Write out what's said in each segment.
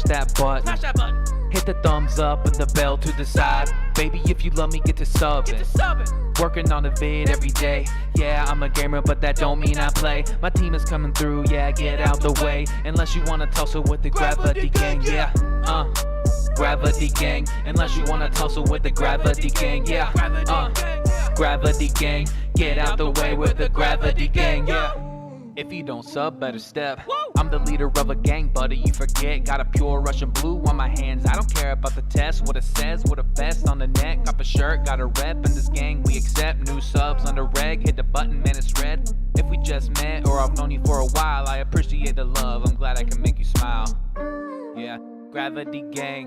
that button. Smash that button. Hit the thumbs up and the bell to the side. Baby, if you love me, get to subbing. Working on a vid every day. Yeah, I'm a gamer, but that don't mean I play. My team is coming through, yeah, get out the way. Unless you wanna tussle with the gravity gang, yeah. Gravity gang. Unless you wanna tussle with the gravity gang, yeah. Gravity gang. Get out the way with the gravity gang, yeah. If you don't sub, better step. I'm the leader of a gang, buddy, you forget. Got a pure Russian blue on my hands. I don't care about the test, what it says, what a vest on the neck. Got a shirt, got a rep, in this gang we accept. New subs under reg, hit the button, man, it's red. If we just met or I've known you for a while, I appreciate the love, I'm glad I can make you smile. Yeah, Gravity Gang,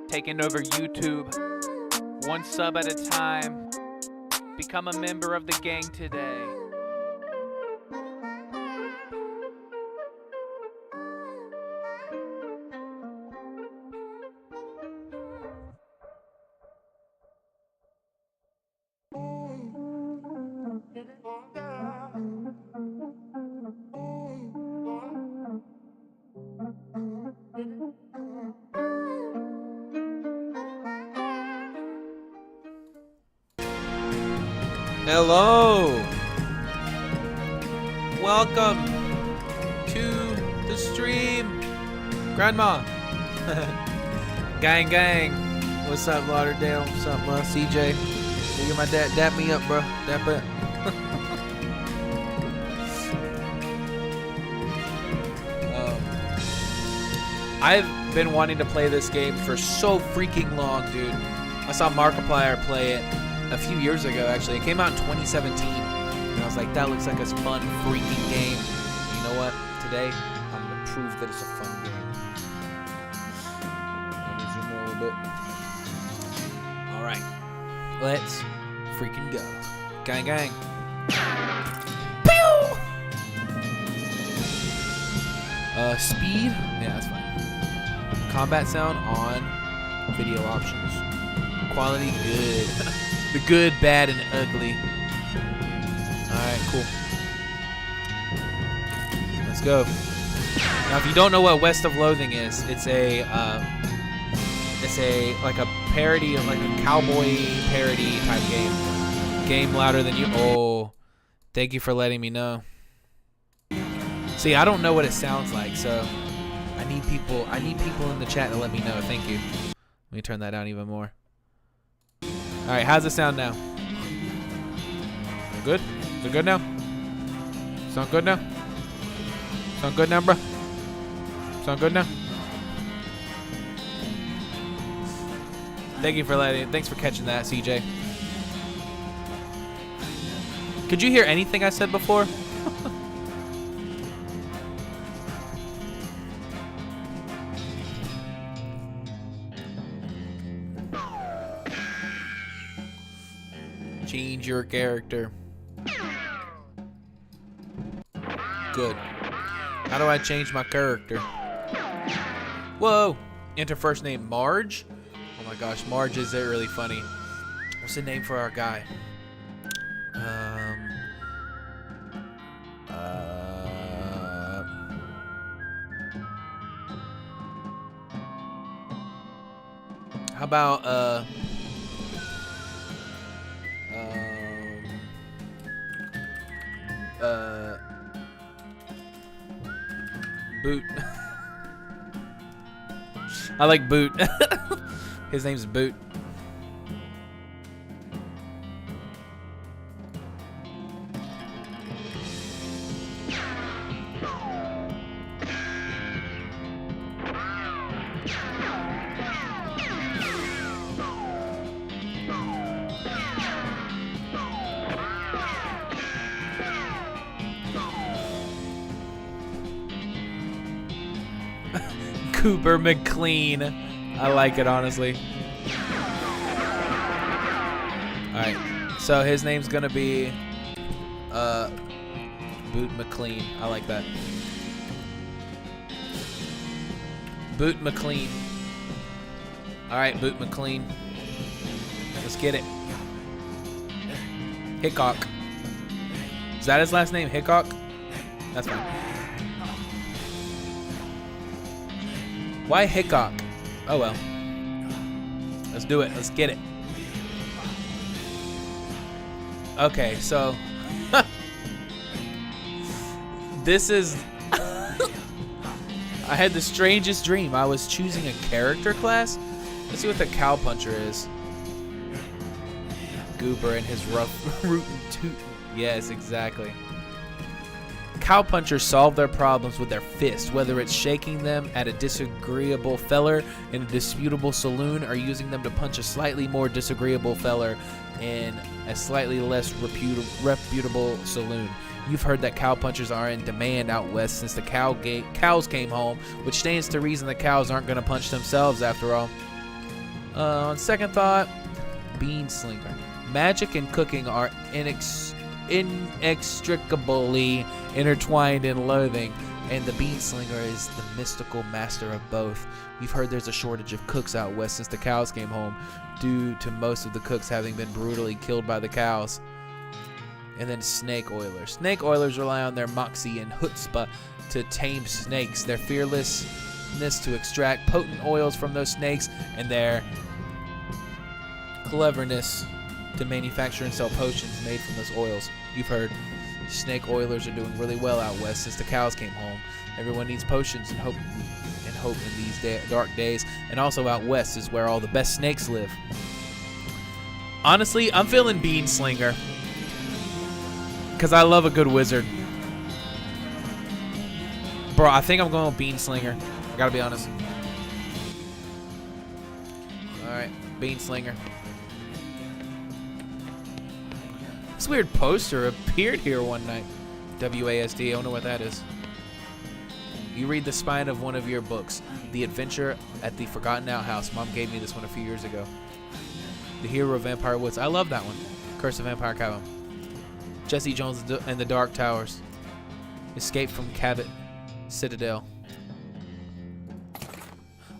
taking over YouTube, one sub at a time. Become a member of the gang today. Hello. Welcome to the stream, Grandma. gang. What's up, Lauderdale? What's up, CJ? Look at my dad. Dap me up, bro. Dap it. I've been wanting to play this game for so freaking long, dude. I saw Markiplier play it a few years ago, actually. It came out in 2017, and I was like, that looks like a fun freaking game. You know what? Today, I'm gonna prove that it's a fun game. Let me zoom in a little bit. All right, let's freaking go. Gang. Pew! Speed? Yeah, that's fine. Combat sound on. Video options. Quality good. The good, bad, and ugly. Alright, cool. Let's go. Now, if you don't know what West of Loathing is, it's a like a parody of like a cowboy parody type game. Game louder than you. Oh, thank you for letting me know. See, I don't know what it sounds like, so I need people in the chat to let me know. Thank you. Let me turn that down even more. All right, how's it sound now? Good? Is it good now? Sound good now? Sound good now, bro? Sound good now? Thanks for catching that, CJ. Could you hear anything I said before? Change your character. Good. How do I change my character? Whoa! Enter first name Marge? Oh my gosh, Marge is really funny. What's the name for our guy? How about Boot. I like Boot. His name's Boot. Cooper McLean. I like it, honestly. Alright, so his name's gonna be Boot McLean. I like that. Boot McLean. Alright, Boot McLean. Let's get it. Hickok. Is that his last name? Hickok? That's fine. Why Hickok? Oh well. Let's do it. Let's get it. Okay, so this is I had the strangest dream. I was choosing a character class. Let's see what the cowpuncher is. Goober and his rough rootin' tootin'. Yes, exactly. Cowpunchers solve their problems with their fists, whether it's shaking them at a disagreeable feller in a disputable saloon or using them to punch a slightly more disagreeable feller in a slightly less reputable saloon. You've heard that cowpunchers are in demand out west since the cows came home, which stands to reason the cows aren't going to punch themselves after all. On second thought, bean slinger. Magic and cooking are inextricably intertwined in Loathing, and the bean slinger is the mystical master of both. You've heard there's a shortage of cooks out west since the cows came home, due to most of the cooks having been brutally killed by the cows. And then snake oilers. Snake oilers rely on their moxie and chutzpah to tame snakes, their fearlessness to extract potent oils from those snakes, and their cleverness to manufacture and sell potions made from those oils. You've heard snake oilers are doing really well out west since the cows came home. Everyone needs potions and hope in these dark days, and also out west is where all the best snakes live. Honestly, I'm feeling bean slinger because I love a good wizard. Bro, I think I'm going with bean slinger. I gotta be honest. Alright, bean slinger. This weird poster appeared here one night. WASD, I don't know what that is. You read the spine of one of your books, The Adventure at the Forgotten Outhouse. Mom gave me this one a few years ago. The Hero of Vampire Woods. I love that one. Curse of Vampire Cavern. Jesse Jones and the Dark Towers. Escape from Cabot Citadel.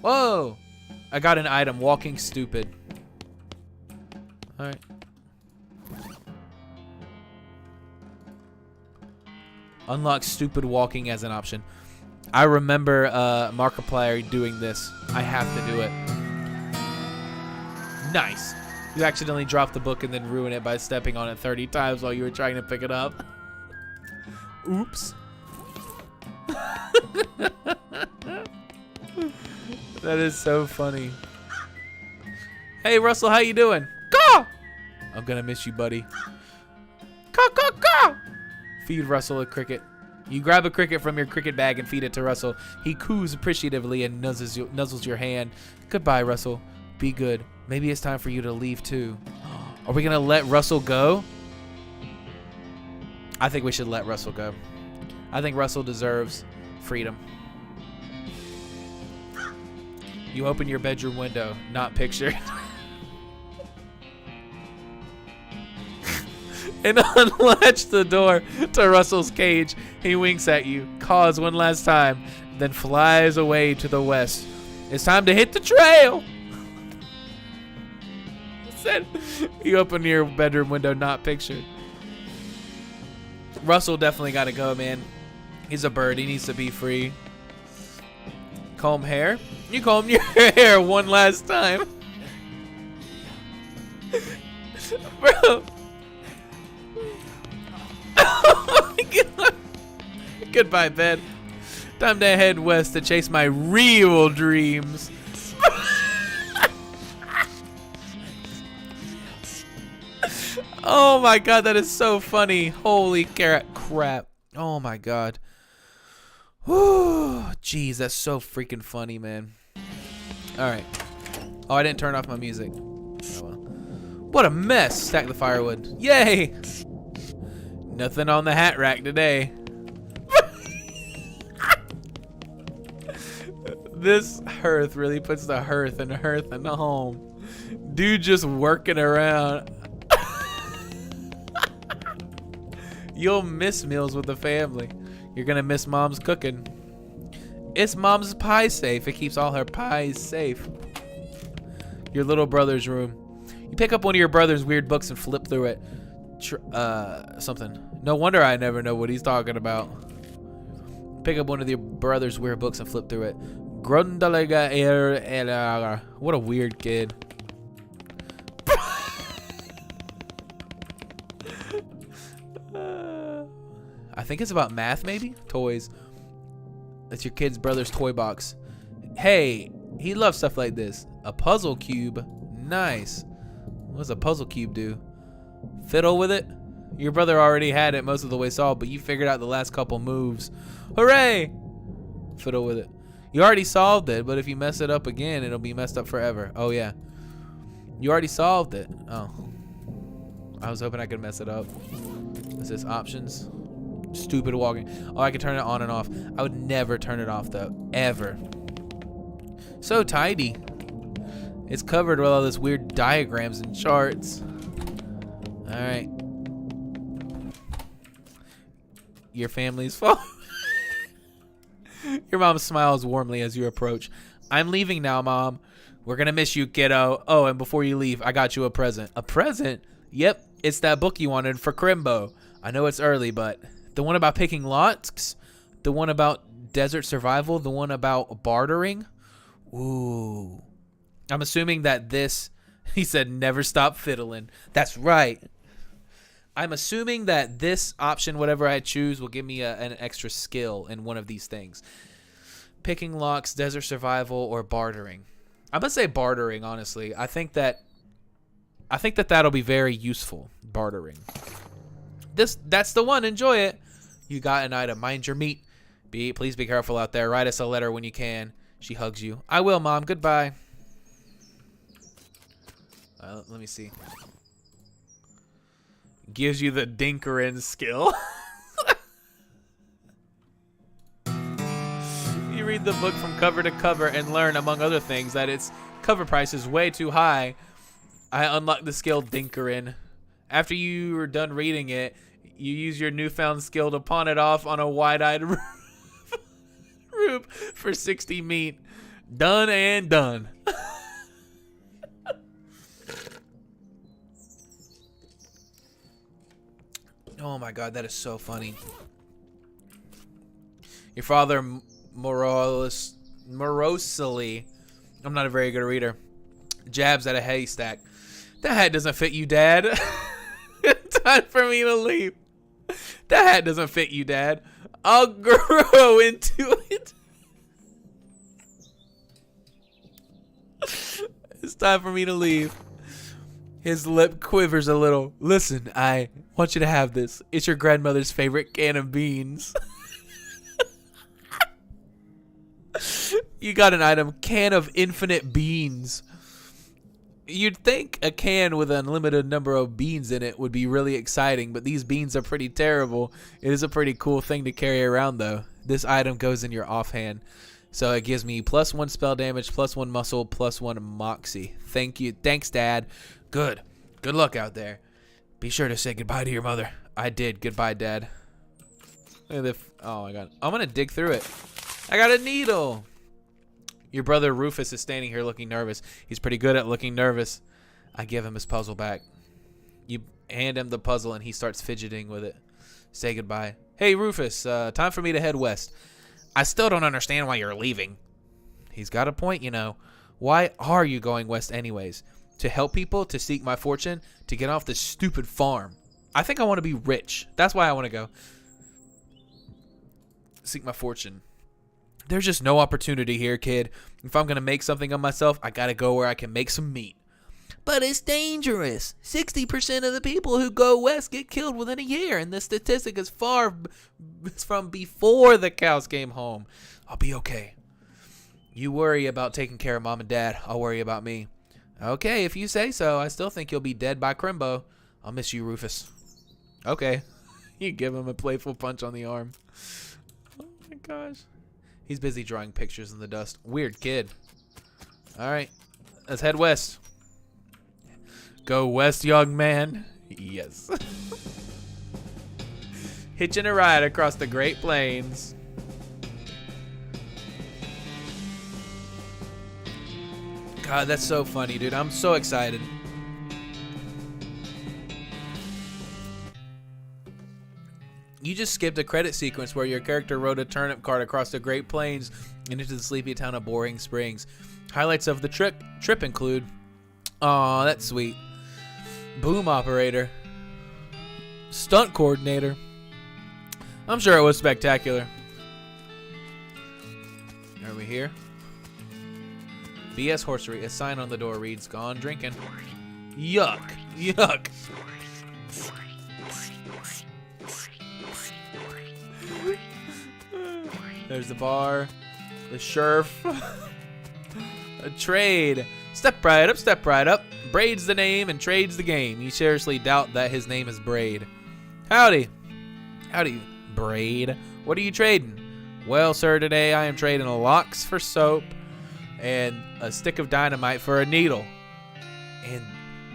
Whoa! I got an item. Walking Stupid. Alright. Unlock stupid walking as an option. I remember Markiplier doing this. I have to do it. Nice. You accidentally dropped the book and then ruin it by stepping on it 30 times while you were trying to pick it up. Oops. That is so funny. Hey Russell, how you doing? Caw! I'm gonna miss you, buddy. Caw, caw, caw! Feed Russell a cricket. You grab a cricket from your cricket bag and feed it to Russell. He coos appreciatively and nuzzles your hand. Goodbye, Russell. Be good. Maybe it's time for you to leave too. Are we gonna let Russell go? I think we should let Russell go. I think Russell deserves freedom. You open your bedroom window, not pictured. And unlatch the door to Russell's cage. He winks at you, caws one last time, then flies away to the west. It's time to hit the trail. Said you open your bedroom window, not pictured. Russell definitely got to go, man. He's a bird. He needs to be free. Comb hair? You comb your hair one last time. Bro. Oh my God. Goodbye, bed. Time to head west to chase my real dreams. Oh my God, that is so funny. Holy crap. Oh my God. Whew. Jeez, that's so freaking funny, man. Alright. Oh, I didn't turn off my music. Oh well. What a mess. Stack the firewood. Yay! Nothing on the hat rack today. This hearth really puts the hearth in the home. Dude just working around. You'll miss meals with the family. You're gonna miss mom's cooking. It's mom's pie safe. It keeps all her pies safe. Your little brother's room. You pick up one of your brother's weird books and flip through it. Something. No wonder I never know what he's talking about. Pick up one of your brother's weird books and flip through it. Grundalega. What a weird kid. I think it's about math, maybe? Toys. That's your kid's brother's toy box. Hey, he loves stuff like this. A puzzle cube. Nice. What does a puzzle cube do? Fiddle with it? Your brother already had it most of the way solved, but you figured out the last couple moves. Hooray! Fiddle with it. You already solved it, but if you mess it up again, it'll be messed up forever. Oh, yeah. You already solved it. Oh. I was hoping I could mess it up. This is options. Stupid walking. Oh, I can turn it on and off. I would never turn it off, though. Ever. So tidy. It's covered with all this weird diagrams and charts. All right. Your family's fault. Your mom smiles warmly as you approach. I'm leaving now, Mom. We're going to miss you, kiddo. Oh, and before you leave, I got you a present. A present? Yep, it's that book you wanted for Crimbo. I know it's early, but the one about picking lots? The one about desert survival? The one about bartering? Ooh. I'm assuming that this... He said, never stop fiddling. That's right. I'm assuming that this option, whatever I choose, will give me an extra skill in one of these things. Picking locks, desert survival, or bartering. I'm going to say bartering, honestly. I think that that'll be very useful, bartering. That's the one. Enjoy it. You got an item. Mind your meat. Please be careful out there. Write us a letter when you can. She hugs you. I will, Mom. Goodbye. Let me see. Gives you the Dinkerin skill. You read the book from cover to cover and learn, among other things, that its cover price is way too high. I unlocked the skill Dinkerin. After you were done reading it, you use your newfound skill to pawn it off on a wide-eyed roof for 60 meat. Done and done. Oh my god, that is so funny. Your father morosely, I'm not a very good reader, jabs at a haystack. That hat doesn't fit you, Dad. Time for me to leave. That hat doesn't fit you, Dad. I'll grow into it. It's time for me to leave. His lip quivers a little. Listen, I want you to have this. It's your grandmother's favorite can of beans. You got an item, can of infinite beans. You'd think a can with an unlimited number of beans in it would be really exciting, but these beans are pretty terrible. It is a pretty cool thing to carry around, though. This item goes in your offhand. So it gives me +1 spell damage, +1 muscle, +1 moxie. Thank you. Thanks, Dad. Good. Good luck out there. Be sure to say goodbye to your mother. I did. Goodbye, Dad. Look at this. Oh, my God. I'm going to dig through it. I got a needle. Your brother Rufus is standing here looking nervous. He's pretty good at looking nervous. I give him his puzzle back. You hand him the puzzle, and he starts fidgeting with it. Say goodbye. Hey, Rufus. Time for me to head west. I still don't understand why you're leaving. He's got a point, you know. Why are you going west anyways? To help people? To seek my fortune? To get off this stupid farm? I think I want to be rich. That's why I want to go. Seek my fortune. There's just no opportunity here, kid. If I'm going to make something of myself, I got to go where I can make some meat. But it's dangerous. 60% of the people who go west get killed within a year, and the statistic is far from before the cows came home. I'll be okay. You worry about taking care of Mom and Dad. I'll worry about me. Okay, if you say so. I still think you'll be dead by Crimbo. I'll miss you, Rufus. Okay. You give him a playful punch on the arm. Oh my gosh. He's busy drawing pictures in the dust. Weird kid. All right. Let's head west. Go west, young man. Yes. Hitching a ride across the Great Plains. God, that's so funny, dude. I'm so excited. You just skipped a credit sequence where your character rode a turnip cart across the Great Plains and into the sleepy town of Boring Springs. Highlights of the trip include, aw, that's sweet, boom operator, stunt coordinator. I'm sure it was spectacular. Are we here? BS Horsery. A sign on the door reads, "Gone drinking." Yuck. Yuck. There's the bar. The sheriff. A trade. Step right up, step right up. Braid's the name and trade's the game. You seriously doubt that his name is Braid. Howdy. Howdy, Braid. What are you trading? Well, sir, today I am trading locks for soap and a stick of dynamite for a needle. And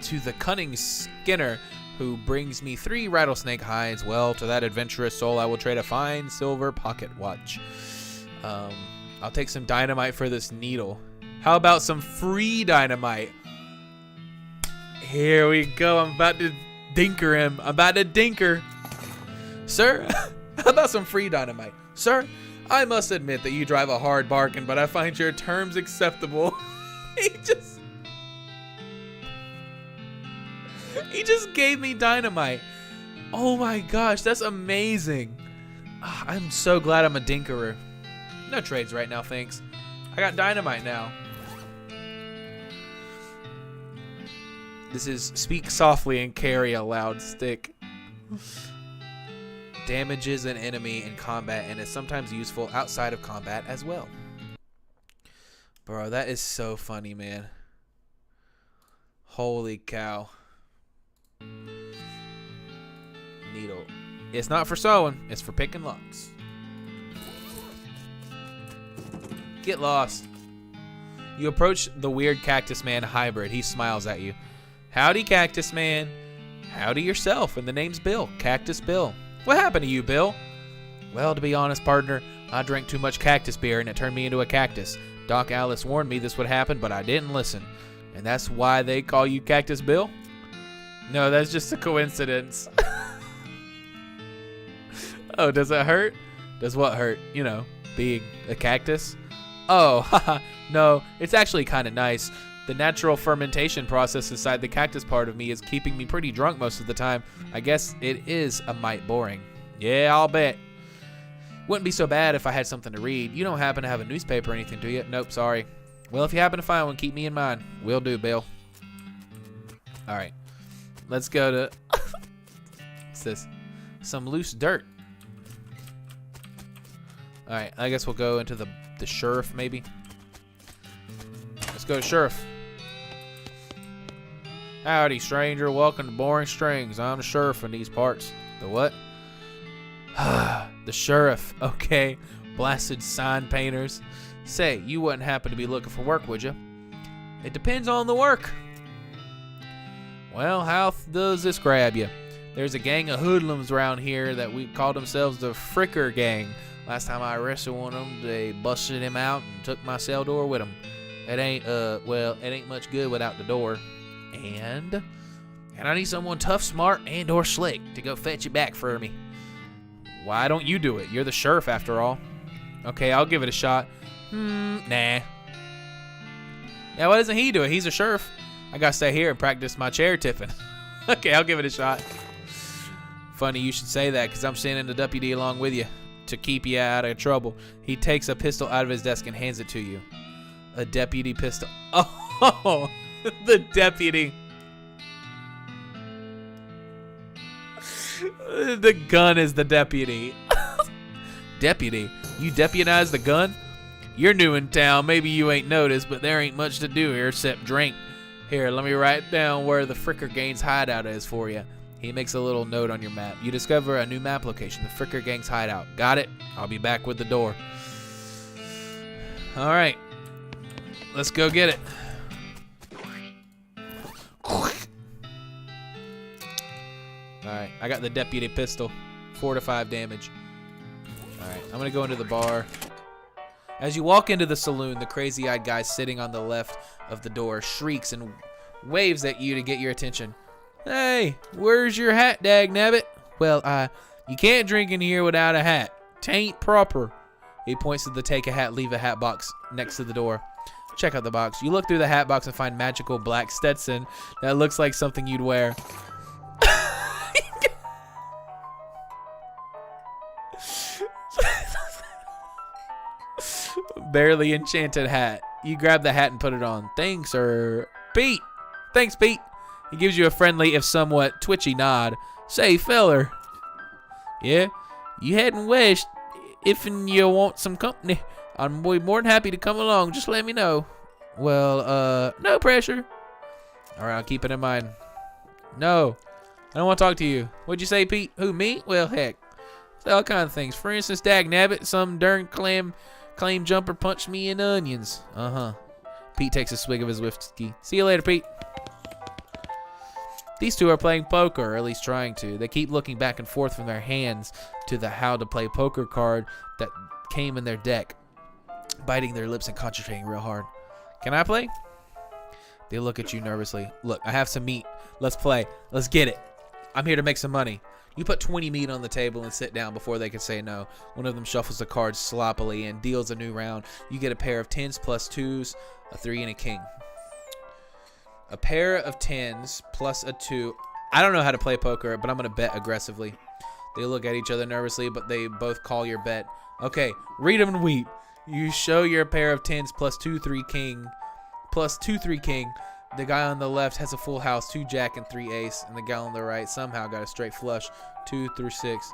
to the cunning Skinner, who brings me 3 rattlesnake hides, well, to that adventurous soul I will trade a fine silver pocket watch. I'll take some dynamite for this needle. How about some free dynamite? Here we go. I'm about to dinker him. I'm about to dinker. Sir, how about some free dynamite? Sir, I must admit that you drive a hard bargain, but I find your terms acceptable. He just gave me dynamite. Oh my gosh, that's amazing. I'm so glad I'm a dinkerer. No trades right now, thanks. I got dynamite now. This is speak softly and carry a loud stick. Damages an enemy in combat and is sometimes useful outside of combat as well. Bro, that is so funny, man. Holy cow. Needle. It's not for sewing, it's for picking locks. Get lost. You approach the weird Cactus Man hybrid. He smiles at you. Howdy, Cactus Man. Howdy yourself, and the name's Bill. Cactus Bill. What happened to you, Bill? Well, to be honest, partner, I drank too much cactus beer and it turned me into a cactus. Doc Alice warned me this would happen, but I didn't listen. And that's why they call you Cactus Bill? No, that's just a coincidence. Oh, does it hurt? Does what hurt? You know, being a cactus? Oh, haha, no, it's actually kind of nice. The natural fermentation process inside the cactus part of me is keeping me pretty drunk most of the time. I guess it is a mite boring. Yeah, I'll bet. Wouldn't be so bad if I had something to read. You don't happen to have a newspaper or anything, do you? Nope, sorry. Well, if you happen to find one, keep me in mind. Will do, Bill. All right. Let's go to... What's this? Some loose dirt. All right, I guess we'll go into the sheriff, maybe. Let's go to sheriff. Howdy, stranger. Welcome to Boring Strings. I'm the sheriff in these parts. The what? The sheriff. Okay. Blasted sign painters. Say, you wouldn't happen to be looking for work, would you? It depends on the work. Well, how does this grab you? There's a gang of hoodlums around here that we call themselves the Fricker Gang. Last time I arrested one of them, they busted him out and took my cell door with them. It ain't, well, it ain't much good without the door. And I need someone tough, smart, and or slick to go fetch it back for me. Why don't you do it? You're the sheriff after all. Okay, I'll give it a shot. Nah. Yeah, why doesn't he do it? He's a sheriff. I gotta stay here and practice my chair tipping. Okay, I'll give it a shot. Funny you should say that, because I'm sending the deputy along with you to keep you out of trouble. He takes a pistol out of his desk and hands it to you. A deputy pistol. Oh, the deputy. The gun is the deputy. Deputy, you deputize the gun? You're new in town. Maybe you ain't noticed, but there ain't much to do here except drink. Here, let me write down where the Fricker Gang's hideout is for you. He makes a little note on your map. You discover a new map location, the Fricker Gang's hideout. Got it? I'll be back with the door. All right. Let's go get it. All right, I got the deputy pistol. 4 to 5 damage. All right, I'm gonna go into the bar. As you walk into the saloon, the crazy-eyed guy sitting on the left of the door shrieks and waves at you to get your attention. Hey, where's your hat, dagnabbit? Well, You can't drink in here without a hat. Tain't proper. He points to the take a hat, leave a hat box next to the door. Check out the box. You look through the hat box and find magical black Stetson that looks like something you'd wear. Barely enchanted hat. You grab the hat and put it on. Thanks, sir. Pete. Thanks, Pete. He gives you a friendly, if somewhat twitchy nod. Say, feller. Yeah? You hadn't wished. If you want some company, I'm more than happy to come along. Just let me know. Well, no pressure. All right, I'll keep it in mind. No, I don't want to talk to you. What'd you say, Pete? Who, me? Well, heck. All kind of things. For instance, dag nabbit, some darn claim jumper punched me in onions. Uh-huh. Pete takes a swig of his whiskey. See you later, Pete. These two are playing poker, or at least trying to. They keep looking back and forth from their hands to the how to play poker card that came in their deck, biting their lips and concentrating real hard. Can I play? They look at you nervously. Look, I have some meat. Let's play. Let's get it. I'm here to make some money. You put 20 meat on the table and sit down before they can say no. One of them shuffles the cards sloppily and deals a new round. You get a pair of 10s plus 2s, a 3, and a king. A pair of 10s plus a 2. I don't know how to play poker, but I'm going to bet aggressively. They look at each other nervously, but they both call your bet. Okay, read them and weep. You show your pair of 10s plus 2, 3 king. Plus 2, 3 king. The guy on the left has a full house, 2 jack and 3 ace. And the guy on the right somehow got a straight flush, 2 through 6.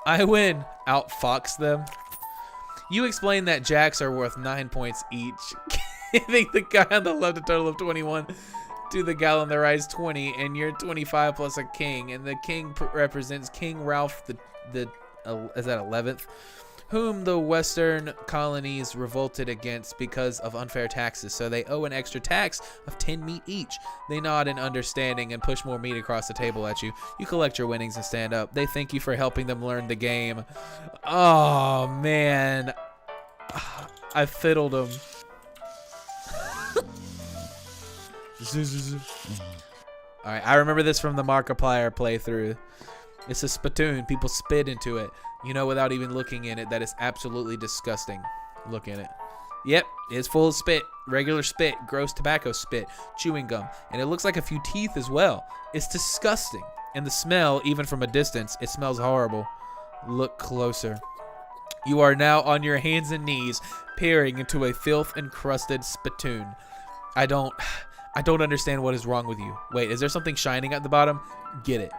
I win. Outfox them. You explain that jacks are worth 9 points each. Giving the guy on the left a total of 21. To the guy on the right is 20. And you're 25 plus a king. And the king represents King Ralph the is that 11th? Whom the Western colonies revolted against because of unfair taxes, so they owe an extra tax of 10 meat each. They nod in understanding and push more meat across the table at you. You collect your winnings and stand up. They thank you for helping them learn the game. Oh, man. I fiddled them. Alright, I remember this from the Markiplier playthrough. It's a spittoon. People spit into it. You know, without even looking in it, that is absolutely disgusting. Look in it. Yep, it's full of spit. Regular spit. Gross tobacco spit. Chewing gum. And it looks like a few teeth as well. It's disgusting. And the smell, even from a distance, it smells horrible. Look closer. You are now on your hands and knees, peering into a filth-encrusted spittoon. I don't understand what is wrong with you. Wait, is there something shining at the bottom? Get it.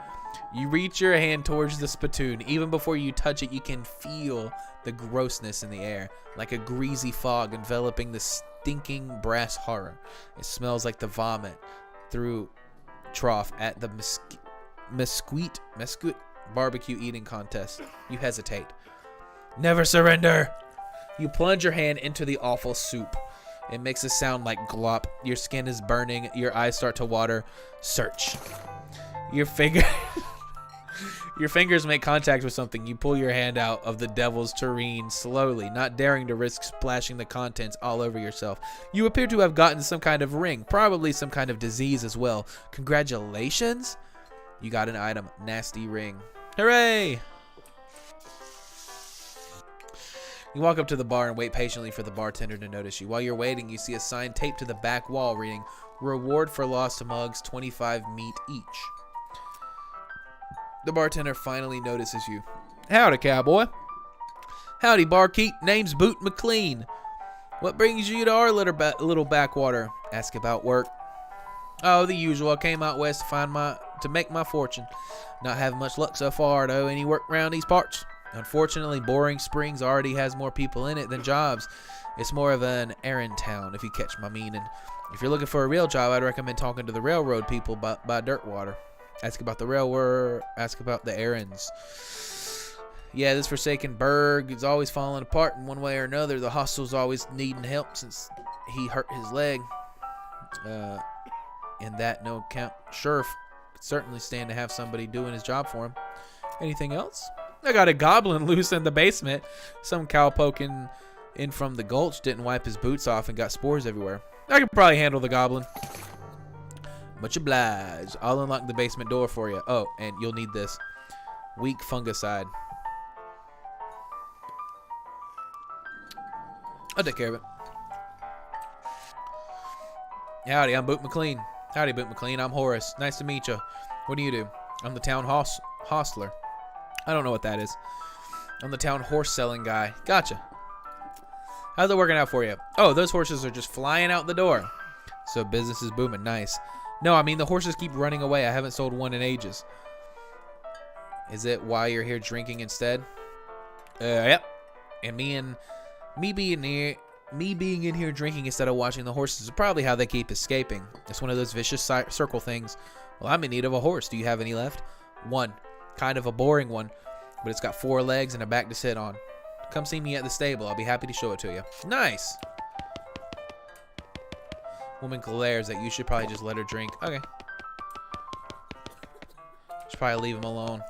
You reach your hand towards the spittoon. Even before you touch it, you can feel the grossness in the air, like a greasy fog enveloping the stinking brass horror. It smells like the vomit through trough at the mesquite barbecue eating contest. You hesitate. Never surrender. You plunge your hand into the awful soup. It makes a sound like glop. Your skin is burning. Your eyes start to water. Search. Your fingers make contact with something. You pull your hand out of the devil's tureen slowly, not daring to risk splashing the contents all over yourself. You appear to have gotten some kind of ring, probably some kind of disease as well. Congratulations. You got an item. Nasty ring. Hooray! You walk up to the bar and wait patiently for the bartender to notice you. While you're waiting, you see a sign taped to the back wall reading, "Reward for lost mugs, 25 meat each." The bartender finally notices you. Howdy, cowboy. Howdy, barkeep. Name's Boot McLean. What brings you to our little backwater? Ask about work. Oh, the usual. I came out west to make my fortune. Not having much luck so far, though. Any work around these parts? Unfortunately, Boring Springs already has more people in it than jobs. It's more of an errand town, if you catch my meaning. If you're looking for a real job, I'd recommend talking to the railroad people by Dirtwater. Ask about the railroad. Ask about the errands. Yeah, this forsaken burg is always falling apart in one way or another. The hostel's always needing help since he hurt his leg. In that no account, Sheriff could certainly stand to have somebody doing his job for him. Anything else? I got a goblin loose in the basement. Some cowpoke in from the gulch didn't wipe his boots off and got spores everywhere. I could probably handle the goblin. Much obliged. I'll unlock the basement door for you. Oh, and you'll need this. Weak fungicide. I'll take care of it. Howdy, I'm Boot McLean. Howdy, Boot McLean. I'm Horace. Nice to meet you. What do you do? I'm the town hostler. I don't know what that is. I'm the town horse selling guy. Gotcha. How's it working out for you? Oh, those horses are just flying out the door. So business is booming. Nice. No, I mean the horses keep running away. I haven't sold one in ages. Is it why you're here drinking instead? Yep. And me being in here drinking instead of watching the horses is probably how they keep escaping. It's one of those vicious circle things. Well, I'm in need of a horse. Do you have any left? One. Kind of a boring one, but it's got 4 legs and a back to sit on. Come see me at the stable. I'll be happy to show it to you. Nice. Woman glares that you should probably just let her drink. Okay. Should probably leave him alone.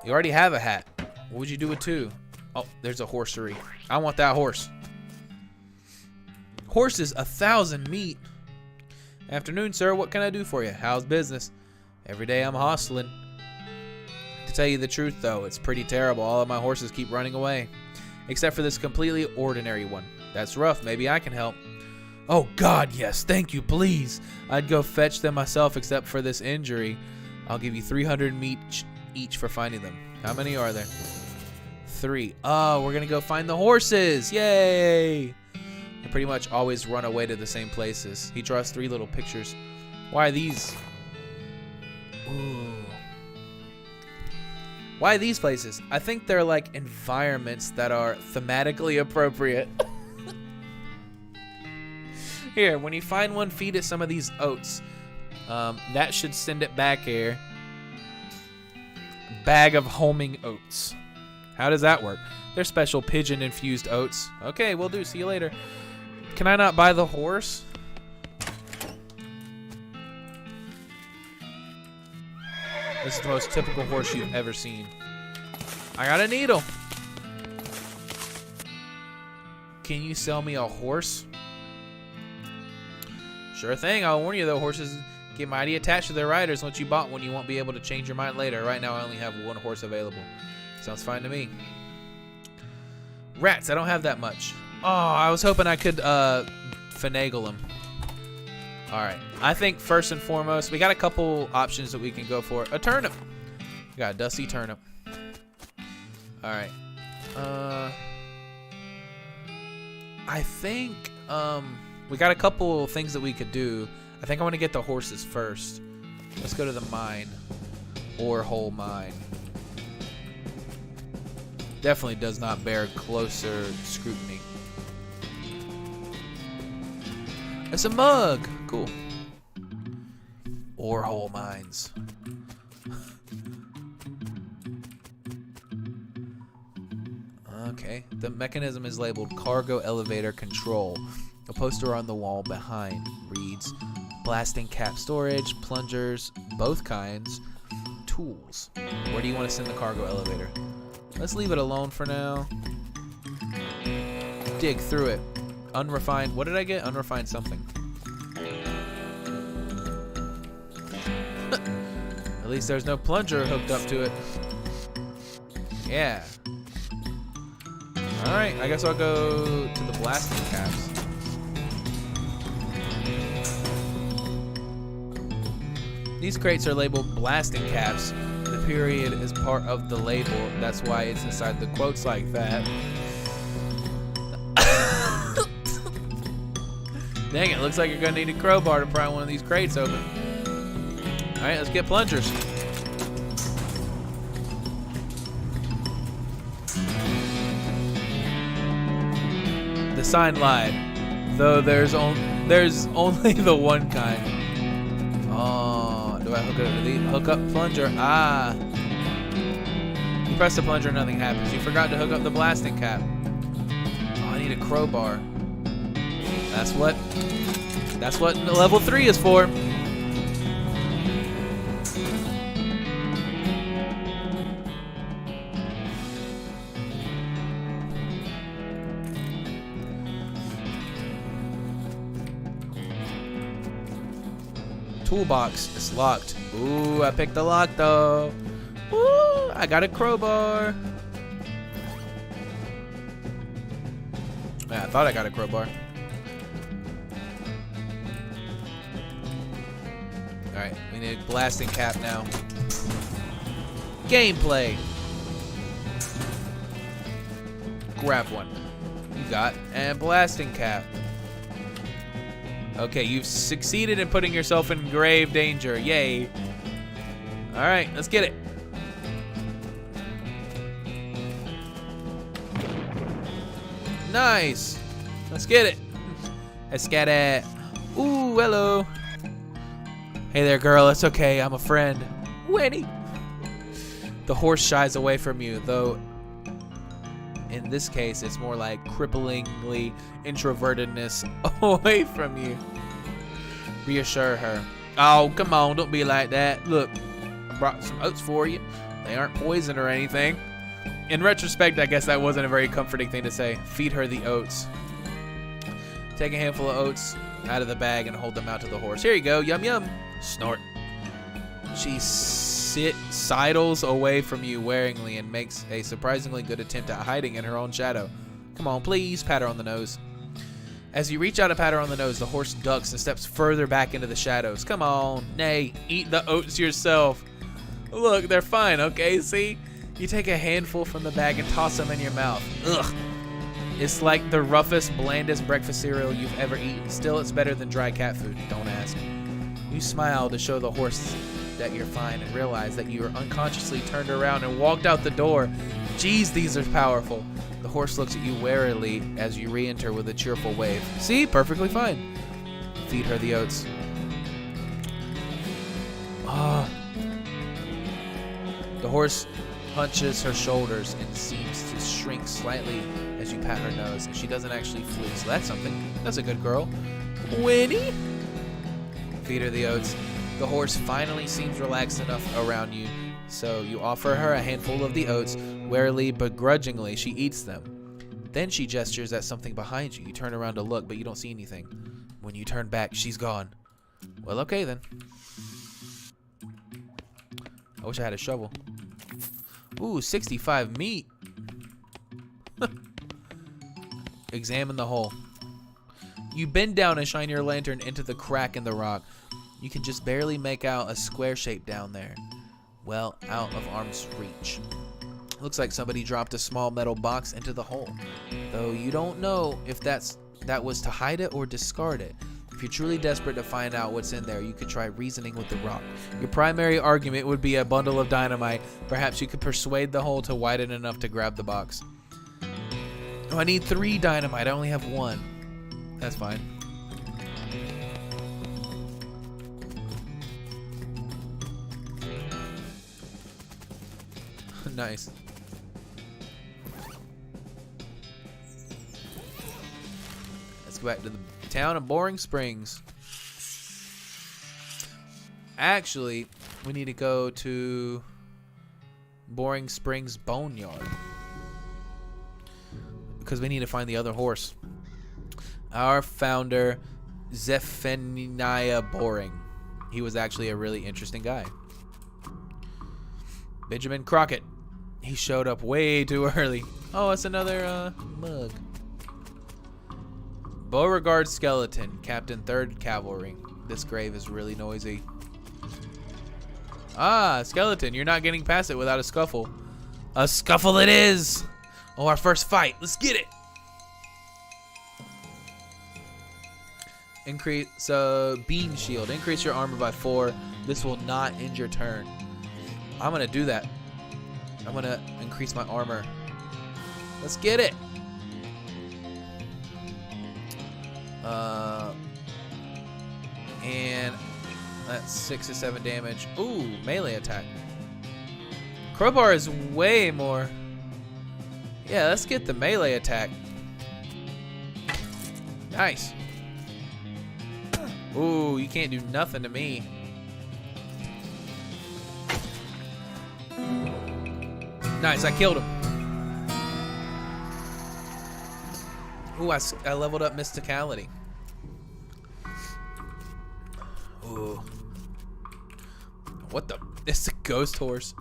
You already have a hat. What would you do with 2? Oh, there's a horsery. I want that horse. Horses 1,000 meat. Afternoon, sir. What can I do for you? How's business? Every day I'm hustling. To tell you the truth, though, it's pretty terrible. All of my horses keep running away. Except for this completely ordinary one. That's rough. Maybe I can help. Oh, God, yes. Thank you, please. I'd go fetch them myself except for this injury. I'll give you 300 meat each for finding them. How many are there? 3. Oh, we're going to go find the horses. Yay. They pretty much always run away to the same places. He draws 3 little pictures. Why are these? Ooh. Why these places? I think they're like environments that are thematically appropriate. Here, when you find one, feed it some of these oats. That should send it back here. Bag of homing oats. How does that work? They're special pigeon-infused oats. Okay, will do. See you later. Can I not buy the horse? This is the most typical horse you've ever seen. I got a needle. Can you sell me a horse? Sure thing. I'll warn you though, horses get mighty attached to their riders. Once you bought one, you won't be able to change your mind later. Right now, I only have 1 horse available. Sounds fine to me. Rats, I don't have that much. Oh, I was hoping I could finagle them. All right. I think first and foremost, we got a couple options that we can go for. A turnip. We got a dusty turnip. All right. I think we got a couple things that we could do. I think I want to get the horses first. Let's go to the mine. Ore hole mine. Definitely does not bear closer scrutiny. It's a mug. Cool. Ore hole mines. Okay. The mechanism is labeled cargo elevator control. A poster on the wall behind reads blasting cap storage, plungers, both kinds, tools. Where do you want to send the cargo elevator? Let's leave it alone for now. Dig through it. Unrefined. What did I get? Unrefined something. At least there's no plunger hooked up to it. Yeah. Alright, I guess I'll go to the blasting caps. These crates are labeled blasting caps. The period is part of the label. That's why it's inside the quotes like that. Dang it, looks like you're gonna need a crowbar to pry one of these crates open. Alright, let's get plungers. The sign lied, though there's only the one kind. Oh, do I hook up plunger? Ah. You press the plunger, nothing happens. You forgot to hook up the blasting cap. Oh, I need a crowbar. That's what level 3 is for. toolbox. It's locked. Ooh, I picked the lock though. Ooh, I got a crowbar. Yeah, I thought I got a crowbar. Alright, we need a blasting cap now. Gameplay. Grab one. You got. And blasting cap. Okay, you've succeeded in putting yourself in grave danger. Yay. Alright, let's get it. Nice. Let's get it. Let's get it. Ooh, hello. Hey there, girl. It's okay. I'm a friend. Winnie. The horse shies away from you, though in this case, it's more like cripplingly introvertedness away from you. Reassure her. Oh, come on. Don't be like that. Look, I brought some oats for you. They aren't poison or anything. In retrospect, I guess that wasn't a very comforting thing to say. Feed her the oats. Take a handful of oats out of the bag and hold them out to the horse. Here you go. Yum, yum. Snort. She sidles away from you waringly and makes a surprisingly good attempt at hiding in her own shadow. Come on, please. Pat her on the nose. As you reach out to pat her on the nose, the horse ducks and steps further back into the shadows. Come on. Nay, eat the oats yourself. Look, they're fine, okay? See? You take a handful from the bag and toss them in your mouth. Ugh. It's like the roughest, blandest breakfast cereal you've ever eaten. Still, it's better than dry cat food. Don't ask. You smile to show the horse that you're fine and realize that you are unconsciously turned around and walked out the door. Jeez, these are powerful. The horse looks at you warily as you re-enter with a cheerful wave. See? Perfectly fine. Feed her the oats. The horse hunches her shoulders and seems to shrink slightly as you pat her nose, and she doesn't actually flee, so that's something. That's a good girl. Winnie? Feed her the oats. The horse finally seems relaxed enough around you, so you offer her a handful of the oats. Warily, begrudgingly, she eats them. Then she gestures at something behind you. You turn around to look, but you don't see anything. When you turn back, she's gone. Well, okay then. I wish I had a shovel. Ooh, 65 meat. Examine the hole. You bend down and shine your lantern into the crack in the rock. You can just barely make out a square shape down there. Well, out of arm's reach. Looks like somebody dropped a small metal box into the hole. Though you don't know if that was to hide it or discard it. If you're truly desperate to find out what's in there, you could try reasoning with the rock. Your primary argument would be a bundle of dynamite. Perhaps you could persuade the hole to widen enough to grab the box. Oh, I need 3 dynamite. I only have 1. That's fine. Nice. Let's go back to the town of Boring Springs. Actually, we need to go to Boring Springs Boneyard because we need to find the other horse. Our founder, Zephaniah Boring. He was actually a really interesting guy. Benjamin Crockett. He showed up way too early. Oh, it's another mug. Beauregard Skeleton, Captain 3rd Cavalry. This grave is really noisy. Ah, skeleton. You're not getting past it without a scuffle. A scuffle it is. Oh, our first fight. Let's get it. Increase beam shield. Increase your armor by 4. This will not end your turn. I'm gonna do that. I'm gonna increase my armor. Let's get it. And that's 6 to 7 damage. Ooh, melee attack. Crowbar is way more. Yeah, let's get the melee attack. Nice. Ooh, you can't do nothing to me. Nice, I killed him. Ooh, I leveled up Mysticality. Ooh, What the? It's a ghost horse.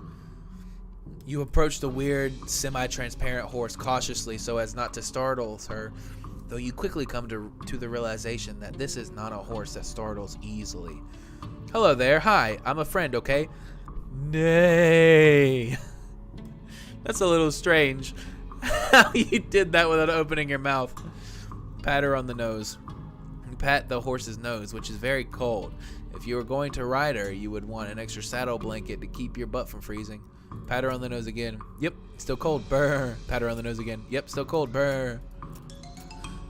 You approach the weird, semi-transparent horse cautiously so as not to startle her, though you quickly come to the realization that this is not a horse that startles easily. Hello there. Hi. I'm a friend, okay? Nay. That's a little strange. How you did that without opening your mouth. Pat her on the nose. You pat the horse's nose, which is very cold. If you were going to ride her, you would want an extra saddle blanket to keep your butt from freezing. Pat her on the nose again. Yep, still cold. Brr. Pat her on the nose again. Yep, still cold. Brr.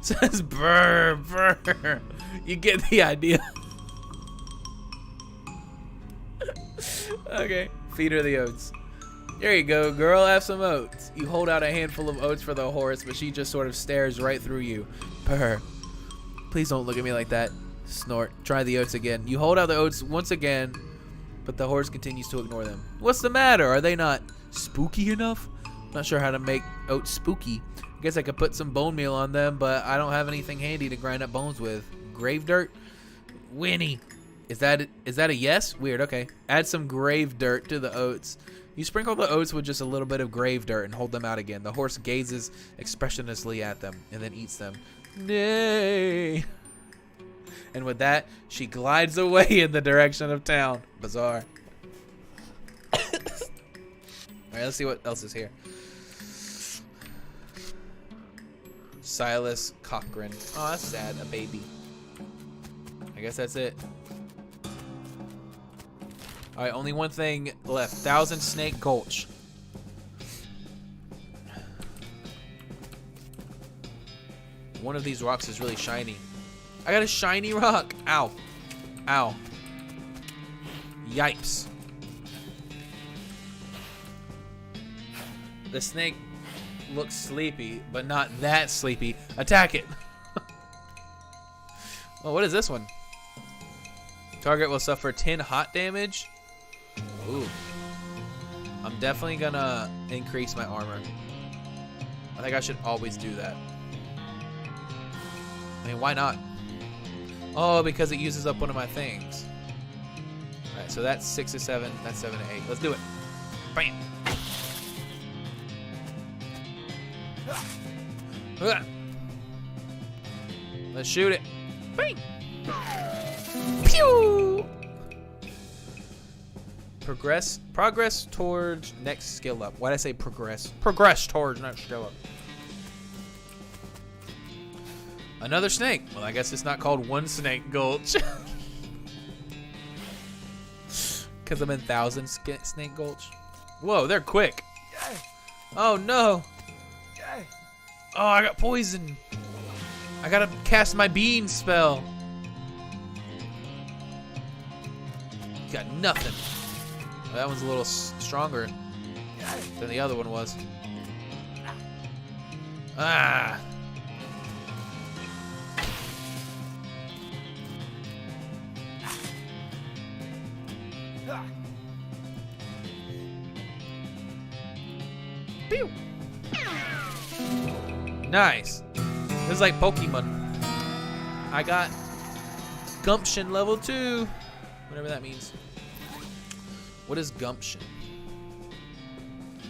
Says brr, brr. You get the idea. Okay, feed her the oats. There you go, girl. Have some oats. You hold out a handful of oats for the horse, but she just sort of stares right through you. Brr. Please don't look at me like that. Snort. Try the oats again. You hold out the oats once again, but the horse continues to ignore them. What's the matter? Are they not spooky enough? Not sure how to make oats spooky. I guess I could put some bone meal on them, but I don't have anything handy to grind up bones with. Grave dirt? Winnie. Is that a yes? Weird, okay. Add some grave dirt to the oats. You sprinkle the oats with just a little bit of grave dirt and hold them out again. The horse gazes expressionlessly at them and then eats them. Nay. And with that, she glides away in the direction of town. Bizarre. Alright, let's see what else is here. Silas Cochran. Oh, that's sad. A baby. I guess that's it. Alright, only one thing left. Thousand Snake Gulch. One of these rocks is really shiny. I got a shiny rock. Ow. Ow. Yipes. The snake looks sleepy, but not that sleepy. Attack it. Oh, what is this one? Target will suffer 10 hot damage. Ooh. I'm definitely gonna increase my armor. I think I should always do that. I mean, why not? Oh, because it uses up one of my things. Alright, so that's 6 to 7. That's 7 to 8. Let's do it. Bam. Let's shoot it. Bang. Pew. Progress towards next skill up. Why'd I say progress? Progress towards next skill up. Another snake. Well, I guess it's not called One Snake Gulch. Because I'm in Thousand Snake Gulch. Whoa, they're quick. Oh, no. Oh, I got poison. I gotta cast my bean spell. Got nothing. Well, that one's a little stronger than the other one was. Ah. Pew. Nice. This is like Pokemon. I got Gumption level 2. Whatever that means. What is Gumption?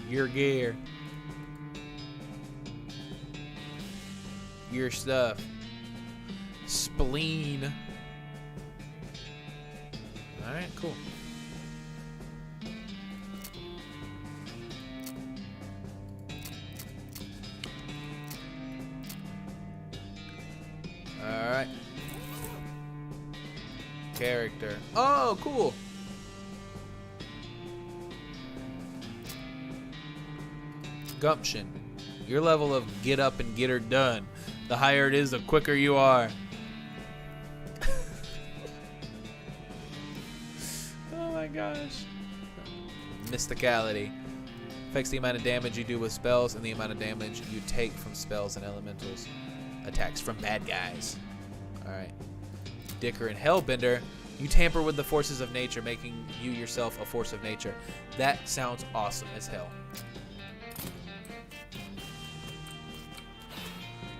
Your gear. Your stuff. Spleen. Alright, cool. Alright. Character. Oh, cool. Gumption. Your level of get up and get her done. The higher it is, the quicker you are. Oh my gosh. Mysticality. Affects the amount of damage you do with spells and the amount of damage you take from spells and elementals. Attacks from bad guys. Alright. Dicker and Hellbender. You tamper with the forces of nature, making you yourself a force of nature. That sounds awesome as hell.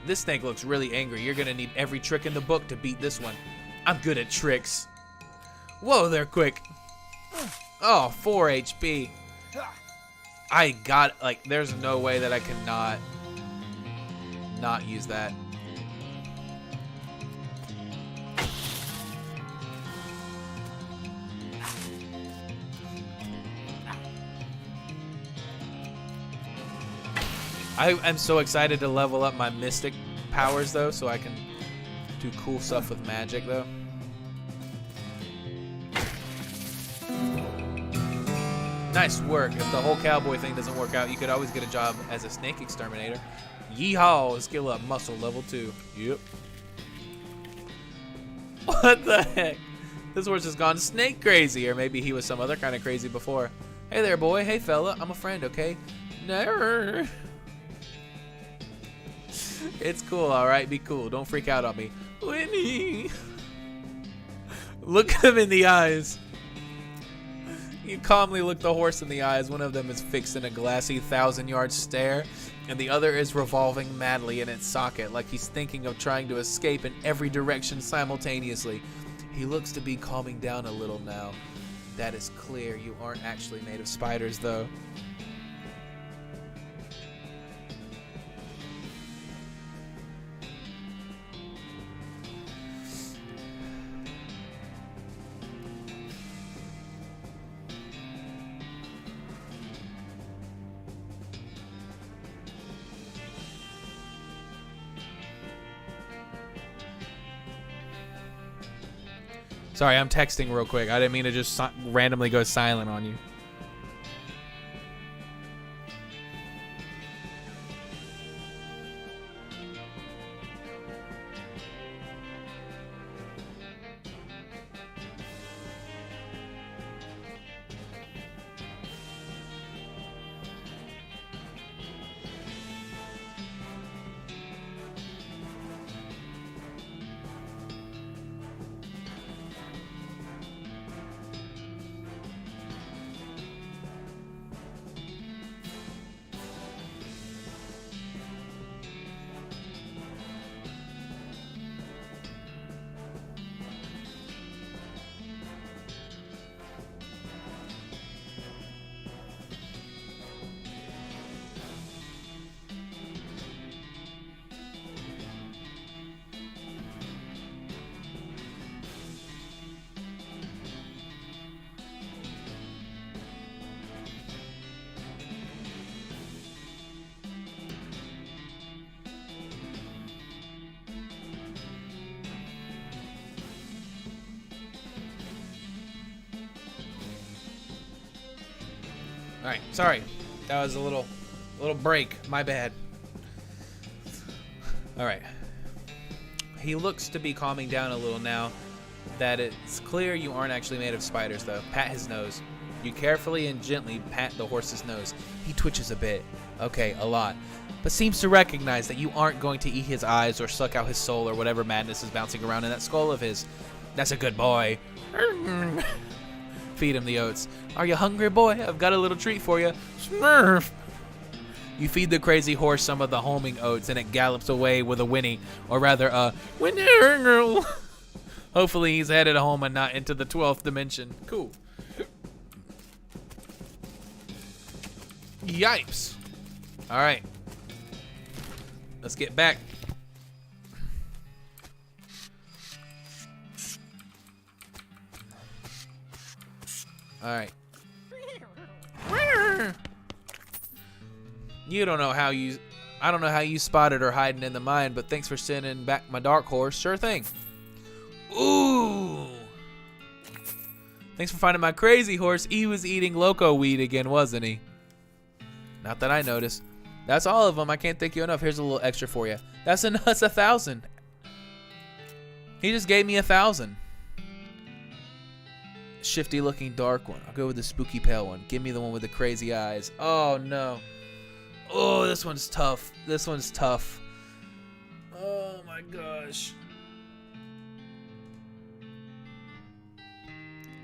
This snake looks really angry. You're gonna need every trick in the book to beat this one. I'm good at tricks. Whoa, they're quick. Oh, 4 HP. I got, like, there's no way that I can not use that. I'm so excited to level up my mystic powers, though, so I can do cool stuff with magic, though. Nice work. If the whole cowboy thing doesn't work out, you could always get a job as a snake exterminator. Yeehaw! Skill up, muscle level 2. Yep. What the heck? This horse has gone snake crazy, or maybe he was some other kind of crazy before. Hey there, boy. Hey, fella. I'm a friend, okay? No. It's cool, all right? Be cool. Don't freak out on me. Winnie. Look him in the eyes. You calmly look the horse in the eyes. One of them is fixed in a glassy 1,000-yard stare, and the other is revolving madly in its socket, like he's thinking of trying to escape in every direction simultaneously. He looks to be calming down a little now. That is clear. You aren't actually made of spiders, though. Sorry, I'm texting real quick. I didn't mean to just randomly go silent on you. All right, sorry. That was a little break. My bad. All right. He looks to be calming down a little now that it's clear you aren't actually made of spiders, though. Pat his nose. You carefully and gently pat the horse's nose. He twitches a bit. Okay, a lot. But seems to recognize that you aren't going to eat his eyes or suck out his soul or whatever madness is bouncing around in that skull of his. That's a good boy. Feed him the oats. Are you hungry, boy? I've got a little treat for you. Smurf. You feed the crazy horse some of the homing oats, and it gallops away with a whinny, or rather a whinny. Hopefully he's headed home and not into the 12th dimension. Cool. Yipes. All right. Let's get back. All right. You don't know how you... I don't know how you spotted her hiding in the mine, but thanks for sending back my dark horse. Sure thing. Ooh. Thanks for finding my crazy horse. He was eating loco weed again, wasn't he? Not that I noticed. That's all of them. I can't thank you enough. Here's a little extra for you. That's 1,000. He just gave me 1,000. Shifty looking dark one. I'll go with the spooky pale one. Give me the one with the crazy eyes. Oh no. Oh, this one's tough. This one's tough. Oh my gosh.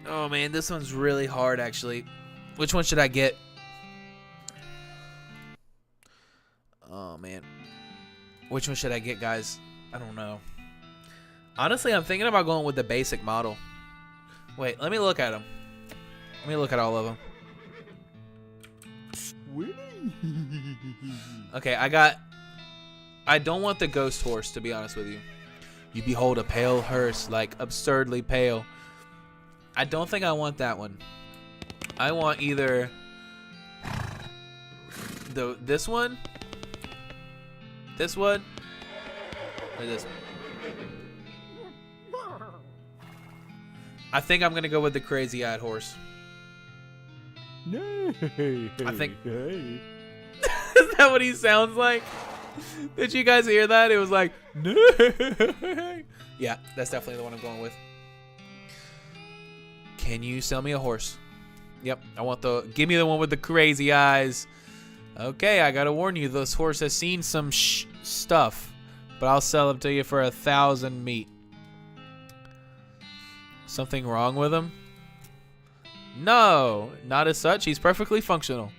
Oh man, this one's really hard actually. Which one should I get? Oh man. Which one should I get, guys? I don't know. Honestly, I'm thinking about going with the basic model. Wait, let me look at him. Let me look at all of them. Okay, I don't want the ghost horse, to be honest with you. You behold a pale hearse, like absurdly pale. I don't think I want that one. I want either this one, or this one. I think I'm gonna go with the crazy-eyed horse. No. I think. Is that what he sounds like? Did you guys hear that? It was like, no. Yeah, that's definitely the one I'm going with. Can you sell me a horse? Yep, I want give me the one with the crazy eyes. Okay, I gotta warn you, this horse has seen some stuff, but I'll sell him to you for 1,000 meat. Something wrong with him? No, not as such. He's perfectly functional.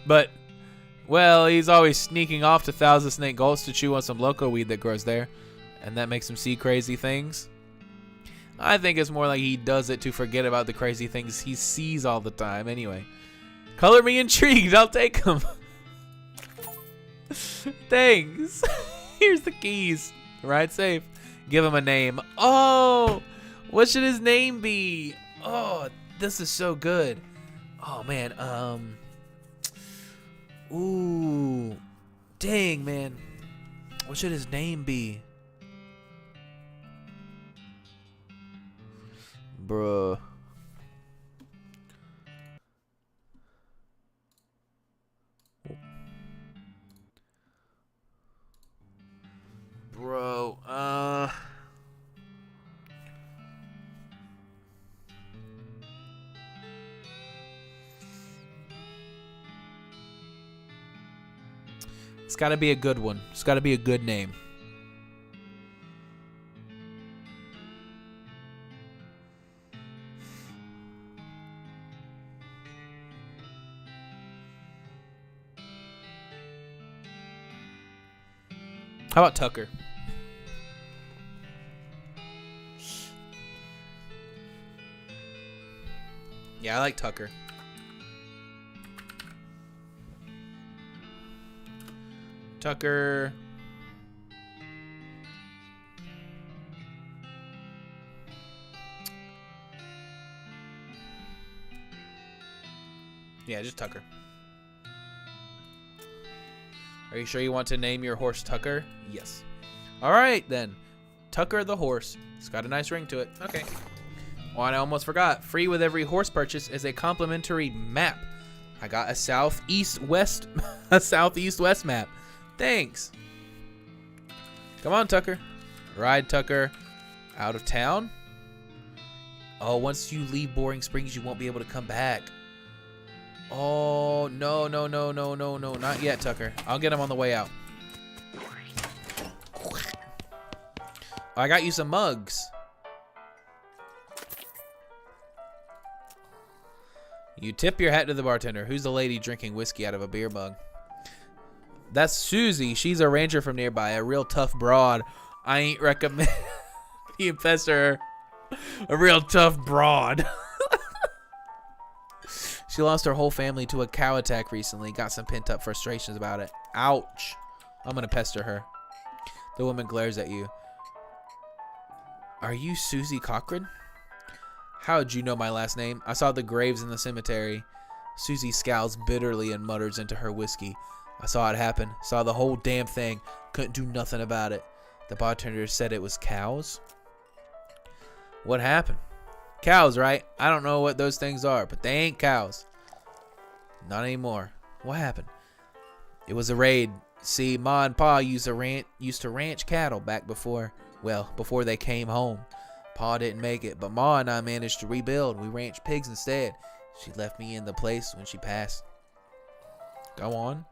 But, well, he's always sneaking off to Thousand Snake Gulch to chew on some loco weed that grows there, and that makes him see crazy things. I think it's more like he does it to forget about the crazy things he sees all the time. Anyway, color me intrigued. I'll take them. Thanks. Here's the keys. Ride safe. Give him a name. Oh, what should his name be? Oh, this is so good. Oh man. Ooh, dang man. What should his name be? Bruh. Bro, it's gotta be a good one. It's gotta be a good name. How about Tucker? Yeah, I like Tucker. Tucker. Yeah, just Tucker. Are you sure you want to name your horse Tucker? Yes. All right, then. Tucker the horse. It's got a nice ring to it. Okay. Oh, and I almost forgot. Free with every horse purchase is a complimentary map. I got a southeast-west map. Thanks. Come on, Tucker. Ride Tucker out of town. Oh, once you leave Boring Springs, you won't be able to come back. Oh, no, not yet, Tucker. I'll get him on the way out. Oh, I got you some mugs. You tip your hat to the bartender. Who's the lady drinking whiskey out of a beer mug? That's Susie. She's a ranger from nearby, a real tough broad. I ain't recommend you pester her. A real tough broad. She lost her whole family to a cow attack recently. Got some pent-up frustrations about it. Ouch. I'm gonna pester her. The woman glares at you. Are you Susie Cochran? How'd you know my last name? I saw the graves in the cemetery. Susie scowls bitterly and mutters into her whiskey. I saw it happen. Saw the whole damn thing. Couldn't do nothing about it. The bartender said it was cows. What happened? Cows, right? I don't know what those things are, but they ain't cows. Not anymore. What happened? It was a raid. See, Ma and Pa used to ranch cattle back before they came home. Pa didn't make it, but Ma and I managed to rebuild. We ranched pigs instead. She left me in the place when she passed. Go on.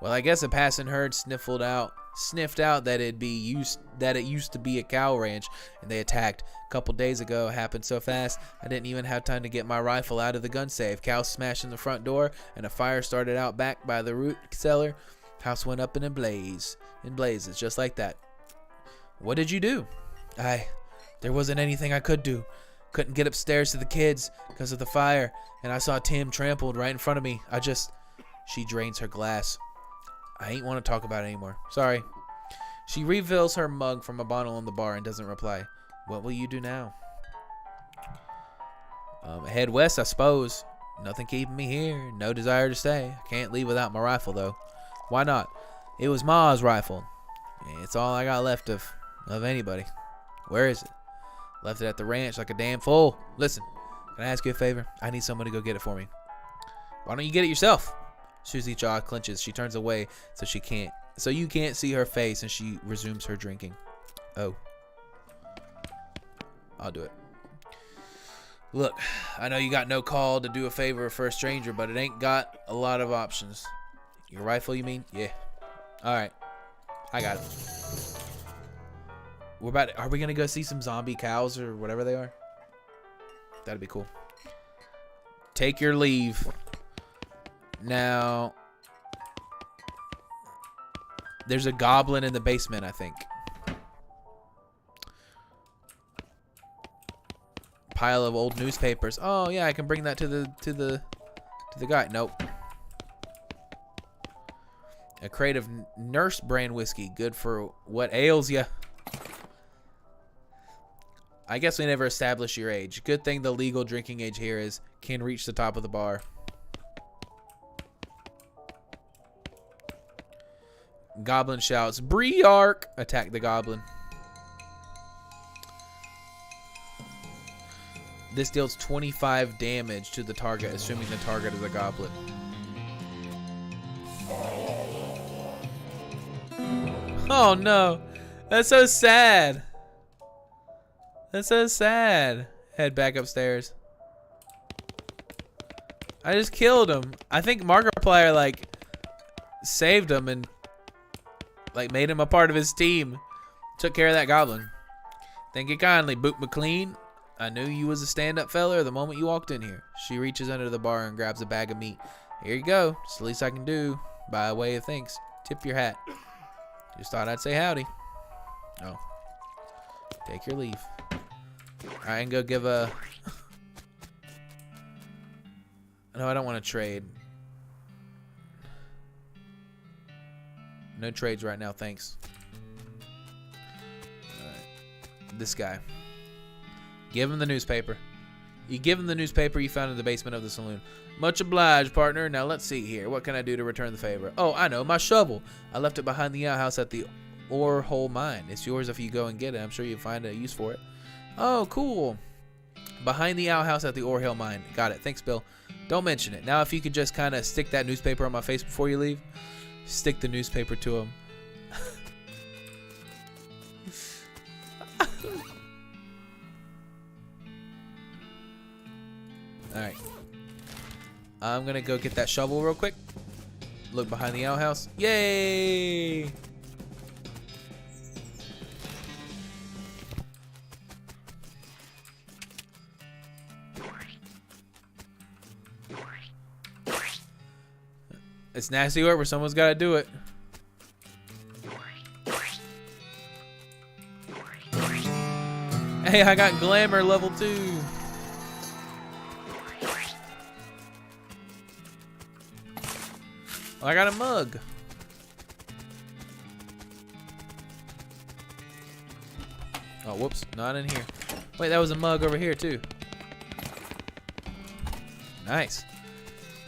Well, I guess a passing herd sniffed out that it used to be a cow ranch, and they attacked. A couple days ago, it happened so fast I didn't even have time to get my rifle out of the gun safe. Cows smashed in the front door, and a fire started out back by the root cellar. House went up in blazes, just like that. What did you do? There wasn't anything I could do. Couldn't get upstairs to the kids because of the fire, and I saw Tim trampled right in front of me. She drains her glass. I ain't want to talk about it anymore. Sorry. She refills her mug from a bottle on the bar and doesn't reply. What will you do now? Head west, I suppose. Nothing keeping me here. No desire to stay. I can't leave without my rifle, though. Why not? It was Ma's rifle. It's all I got left of anybody. Where is it? Left it at the ranch like a damn fool. Listen, can I ask you a favor? I need someone to go get it for me. Why don't you get it yourself? Susie's jaw clenches. She turns away so you can't see her face, and she resumes her drinking. Oh. I'll do it. Look, I know you got no call to do a favor for a stranger, but it ain't got a lot of options. Your rifle, you mean? Yeah. Alright. I got it. Are we gonna go see some zombie cows or whatever they are? That'd be cool. Take your leave. Now, there's a goblin in the basement, I think. Pile of old newspapers. Oh yeah, I can bring that to the guy. Nope. A crate of Nurse brand whiskey, good for what ails ya. I guess we never established your age. Good thing the legal drinking age here is can reach the top of the bar. Goblin shouts, Briark! Attack the goblin. This deals 25 damage to the target, assuming the target is a goblin. Oh no! That's so sad! That's so sad. Head back upstairs. I just killed him. I think Markiplier, like, saved him and, like, made him a part of his team. Took care of that goblin. Thank you kindly, Boot McLean. I knew you was a stand-up fella the moment you walked in here. She reaches under the bar and grabs a bag of meat. Here you go. It's the least I can do. By way of thanks. Tip your hat. Just thought I'd say howdy. Oh. Take your leave. I can go give a... No, I don't want to trade. No trades right now, thanks. Alright. This guy. Give him the newspaper. You give him the newspaper you found in the basement of the saloon. Much obliged, partner. Now let's see here. What can I do to return the favor? Oh, I know. My shovel. I left it behind the outhouse at the ore hole mine. It's yours if you go and get it. I'm sure you'll find a use for it. Oh, cool. Behind the outhouse at the ore hill mine. Got it. Thanks, Bill. Don't mention it. Now if you could just kind of stick that newspaper on my face before you leave. Stick the newspaper to him. Alright. I'm going to go get that shovel real quick. Look behind the outhouse. Yay! It's nasty work, but someone's got to do it. Hey, I got glamour level 2. I got a mug. Oh, whoops. Not in here. Wait, that was a mug over here, too. Nice.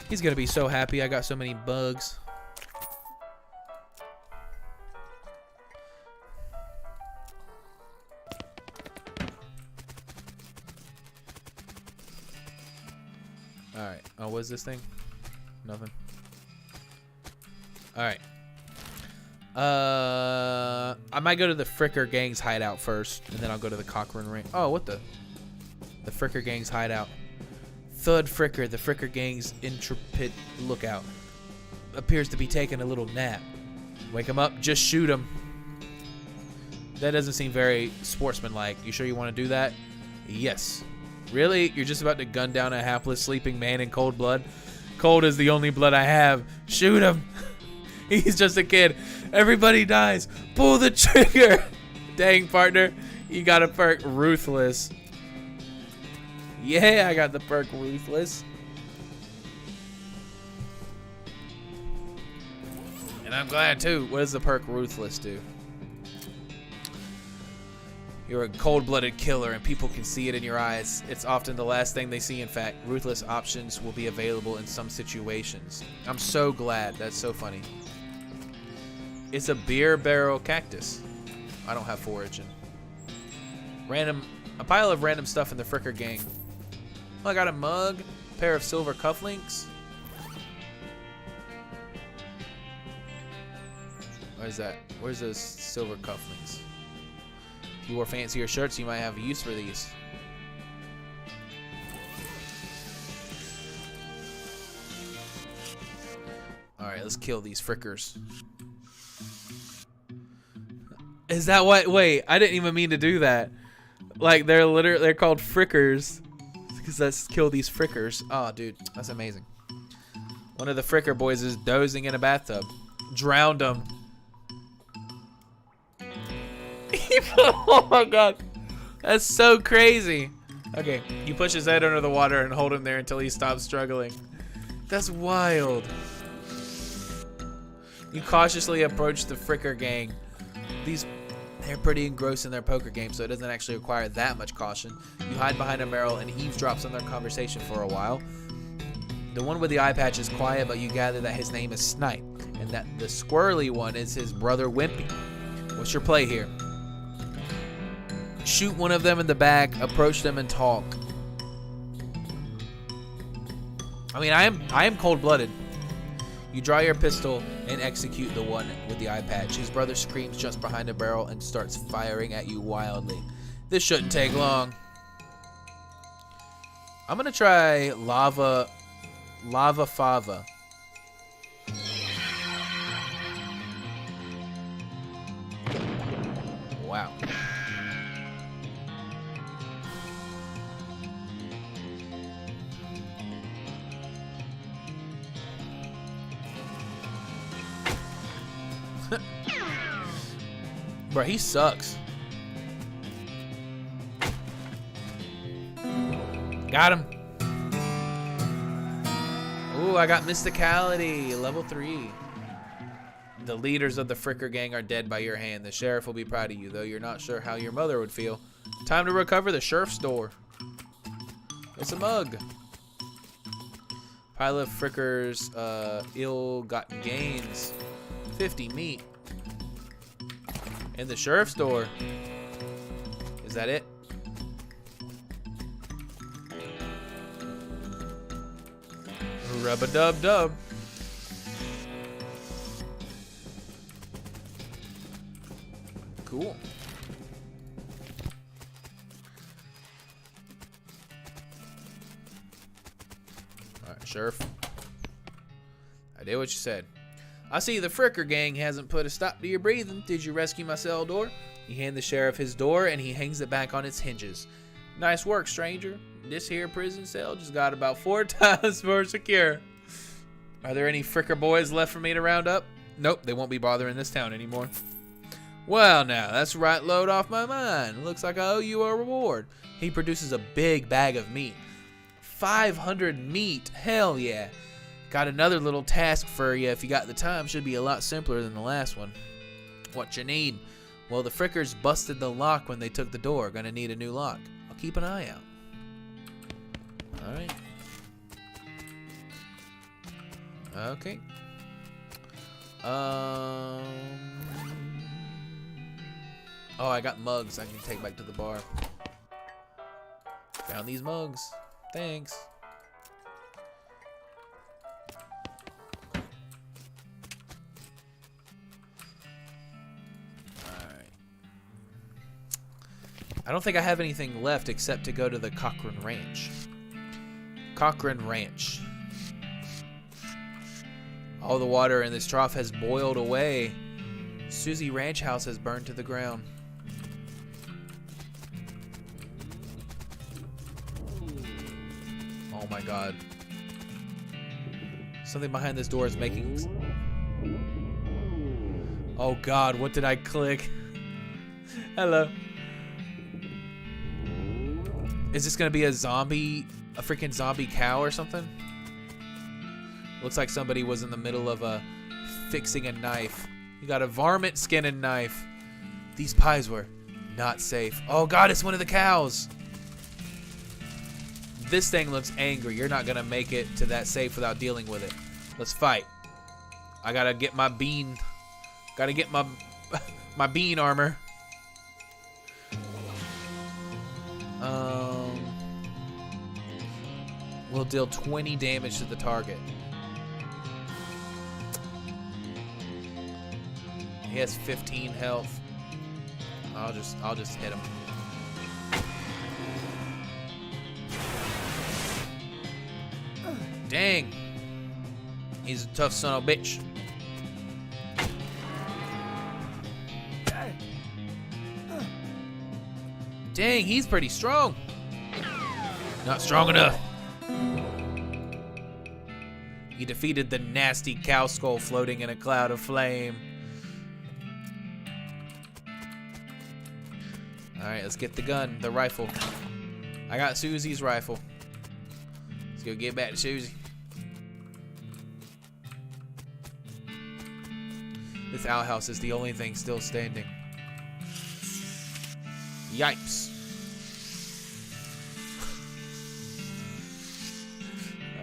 He's going to be so happy I got so many bugs. Alright. Oh, what's this thing? Nothing. Alright. I might go to the Fricker Gang's hideout first, and then I'll go to the Cochrane Ring. Oh, what the? The Fricker Gang's hideout. Thud Fricker, the Fricker Gang's intrepid lookout, appears to be taking a little nap. Wake him up, just shoot him. That doesn't seem very sportsmanlike. You sure you want to do that? Yes. Really? You're just about to gun down a hapless sleeping man in cold blood? Cold is the only blood I have. Shoot him. He's just a kid. Everybody dies. Pull the trigger. Dang, partner. You got a perk. Ruthless. Yeah, I got the perk Ruthless. And I'm glad too. What does the perk Ruthless do? You're a cold-blooded killer and people can see it in your eyes. It's often the last thing they see. In fact, ruthless options will be available in some situations. I'm so glad. That's so funny. It's a beer barrel cactus. I don't have forage. A pile of random stuff in the Fricker gang. Oh, I got a mug, a pair of silver cufflinks. Where's that? Where's those silver cufflinks? If you wore fancier shirts, you might have a use for these. Alright, let's kill these frickers. Is that what? Wait, I didn't even mean to do that. Like, they're called frickers. Because let's kill these frickers. Oh, dude, that's amazing. One of the fricker boys is dozing in a bathtub. Drowned him. Oh my god. That's so crazy. Okay, you push his head under the water and hold him there until he stops struggling. That's wild. You cautiously approach the Fricker gang. They're pretty engrossed in their poker game, so it doesn't actually require that much caution. You hide behind a barrel and eavesdrops on their conversation for a while. The one with the eye patch is quiet, but you gather that his name is Snipe, and that the squirrely one is his brother Wimpy. What's your play here? Shoot one of them in the back, approach them and talk. I mean, I am cold-blooded. You draw your pistol and execute the one with the eye patch. His brother screams just behind a barrel and starts firing at you wildly. This shouldn't take long. I'm gonna try Lava Fava. Wow. Bro, he sucks. Got him. Ooh, I got Mysticality, level 3. The leaders of the Fricker gang are dead by your hand. The sheriff will be proud of you, though you're not sure how your mother would feel. Time to recover the sheriff's door. It's a mug. Pile of Fricker's ill-gotten gains. 50 meat. In the sheriff's door. Is that it? Rub-a-dub-dub. Cool. Alright, Sheriff. I did what you said. I see the Fricker gang hasn't put a stop to your breathing. Did you rescue my cell door? You hand the sheriff his door and he hangs it back on its hinges. Nice work, stranger. This here prison cell just got about 4 times more secure. Are there any Fricker boys left for me to round up? Nope, they won't be bothering this town anymore. Well now, that's the right load off my mind. Looks like I owe you a reward. He produces a big bag of meat. 500 meat, hell yeah. Got another little task for you if you got the time. Should be a lot simpler than the last one. What you need? Well, the Frickers busted the lock when they took the door. Gonna need a new lock. I'll keep an eye out. Alright. Okay. Oh, I got mugs I can take back to the bar. Found these mugs. Thanks. I don't think I have anything left except to go to the Cochrane Ranch. Cochrane Ranch. All the water in this trough has boiled away. Susie Ranch House has burned to the ground. Oh my god. Something behind this door is making... Oh god, what did I click? Hello. Is this gonna be a freaking zombie cow or something? Looks like somebody was in the middle of fixing a knife. You got a varmint skinning knife. These pies were not safe. Oh God, it's one of the cows. This thing looks angry. You're not gonna make it to that safe without dealing with it. Let's fight. I gotta get my bean. Gotta get my my bean armor. Will deal 20 damage to the target. He has 15 health. I'll just hit him. Dang. He's a tough son of a bitch. Dang, he's pretty strong. Not strong enough. You defeated the nasty cow skull floating in a cloud of flame. Alright, let's get the gun, the rifle. I got Susie's rifle. Let's go get back to Susie. This outhouse is the only thing still standing. Yipes.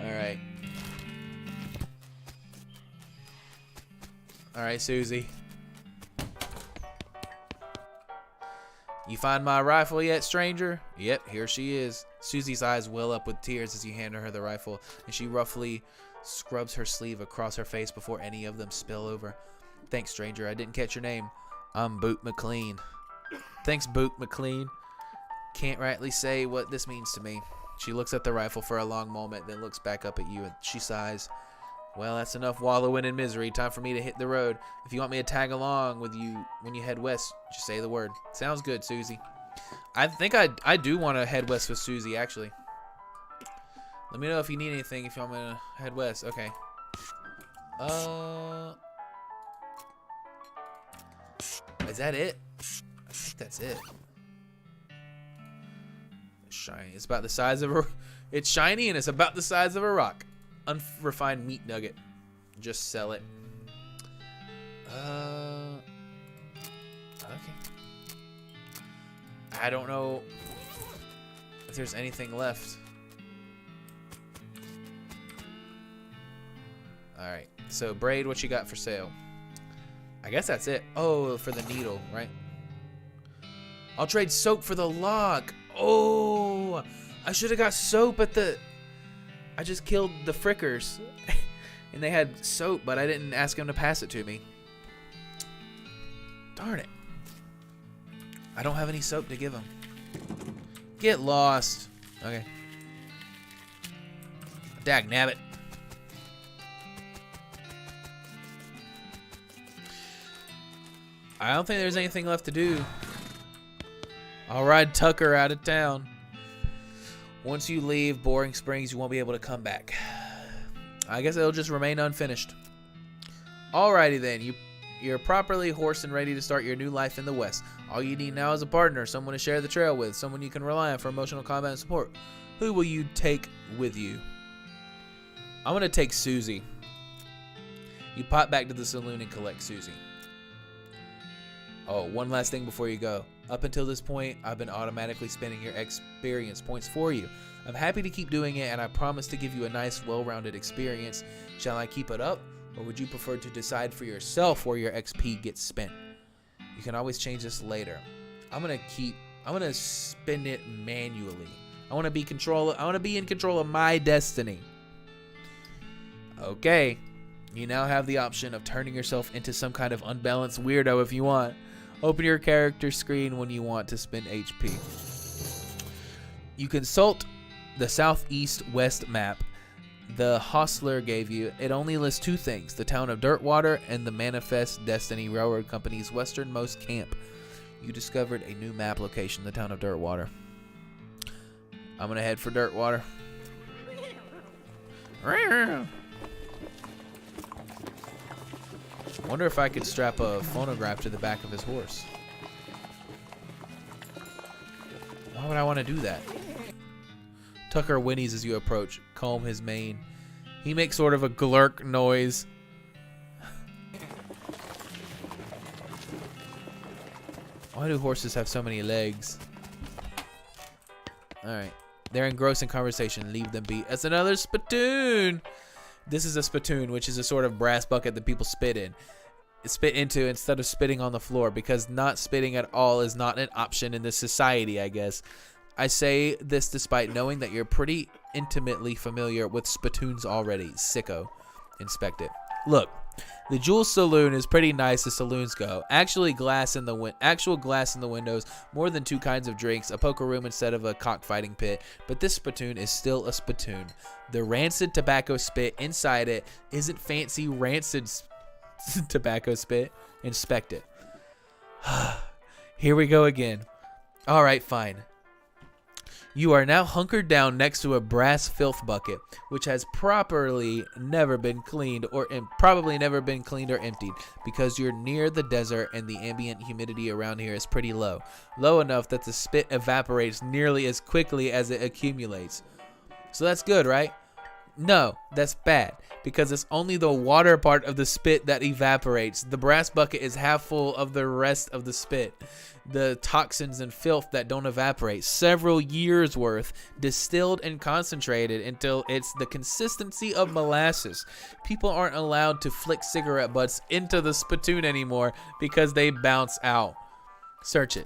Alright. Alright, Susie. You find my rifle yet, stranger? Yep, here she is. Susie's eyes well up with tears as you hand her the rifle, and she roughly scrubs her sleeve across her face before any of them spill over. Thanks, stranger. I didn't catch your name. I'm Boot McLean. Thanks, Boot McLean. Can't rightly say what this means to me. She looks at the rifle for a long moment, then looks back up at you, and she sighs. Well, that's enough wallowing in misery. Time for me to hit the road. If you want me to tag along with you when you head west, just say the word. Sounds good, Susie. I think I do want to head west with Susie, actually. Let me know if you need anything if you want me to head west. Okay. Is that it? I think that's it. It's shiny. It's about the size of a... It's shiny and it's about the size of a rock. Unrefined meat nugget. Just sell it. Okay. I don't know if there's anything left. Alright. So, braid, what you got for sale? I guess that's it. Oh, for the needle, right? I'll trade soap for the log. Oh, I should have got soap at the... I just killed the frickers. And they had soap, but I didn't ask them to pass it to me. Darn it. I don't have any soap to give them. Get lost. Okay. Dag nabbit. I don't think there's anything left to do. I'll ride Tucker out of town. Once you leave Boring Springs, you won't be able to come back. I guess it'll just remain unfinished. Alrighty then, you're properly horsed and ready to start your new life in the West. All you need now is a partner, someone to share the trail with, someone you can rely on for emotional combat and support. Who will you take with you? I'm going to take Susie. You pop back to the saloon and collect Susie. Oh, one last thing before you go. Up until this point, I've been automatically spending your experience points for you. I'm happy to keep doing it, and I promise to give you a nice, well-rounded experience. Shall I keep it up, or would you prefer to decide for yourself where your XP gets spent? You can always change this later. I'm gonna spend it manually. I want to be in control of my destiny. Okay. You now have the option of turning yourself into some kind of unbalanced weirdo if you want. Open your character screen when you want to spend HP. You consult the southeast-west map the Hostler gave you. It only lists two things: the town of Dirtwater and the Manifest Destiny Railroad Company's westernmost camp. You discovered a new map location, the town of Dirtwater. I'm gonna head for Dirtwater. Wonder if I could strap a phonograph to the back of his horse. Why would I want to do that? Tucker whinnies as you approach. Comb his mane. He makes sort of a glurk noise. Why do horses have so many legs? Alright. They're engrossed in conversation. Leave them be. That's another spittoon! This is a spittoon, which is a sort of brass bucket that people spit into instead of spitting on the floor, because not spitting at all is not an option in this society, I guess. I say this despite knowing that you're pretty intimately familiar with spittoons already. Sicko. Inspect it. Look, the Jules Saloon is pretty nice as saloons go. Actual glass in the windows, more than 2 kinds of drinks, a poker room instead of a cockfighting pit. But this spittoon is still a spittoon. The rancid tobacco spit inside it isn't fancy rancid tobacco spit. Inspect it. Here we go again. All right, fine. You are now hunkered down next to a brass filth bucket, which has probably never been cleaned or emptied, because you're near the desert and the ambient humidity around here is pretty low. Low enough that the spit evaporates nearly as quickly as it accumulates. So that's good, right? No, that's bad, because it's only the water part of the spit that evaporates. The brass bucket is half full of the rest of the spit. The toxins and filth that don't evaporate. Several years worth, distilled and concentrated until it's the consistency of molasses. People aren't allowed to flick cigarette butts into the spittoon anymore because they bounce out. Search it.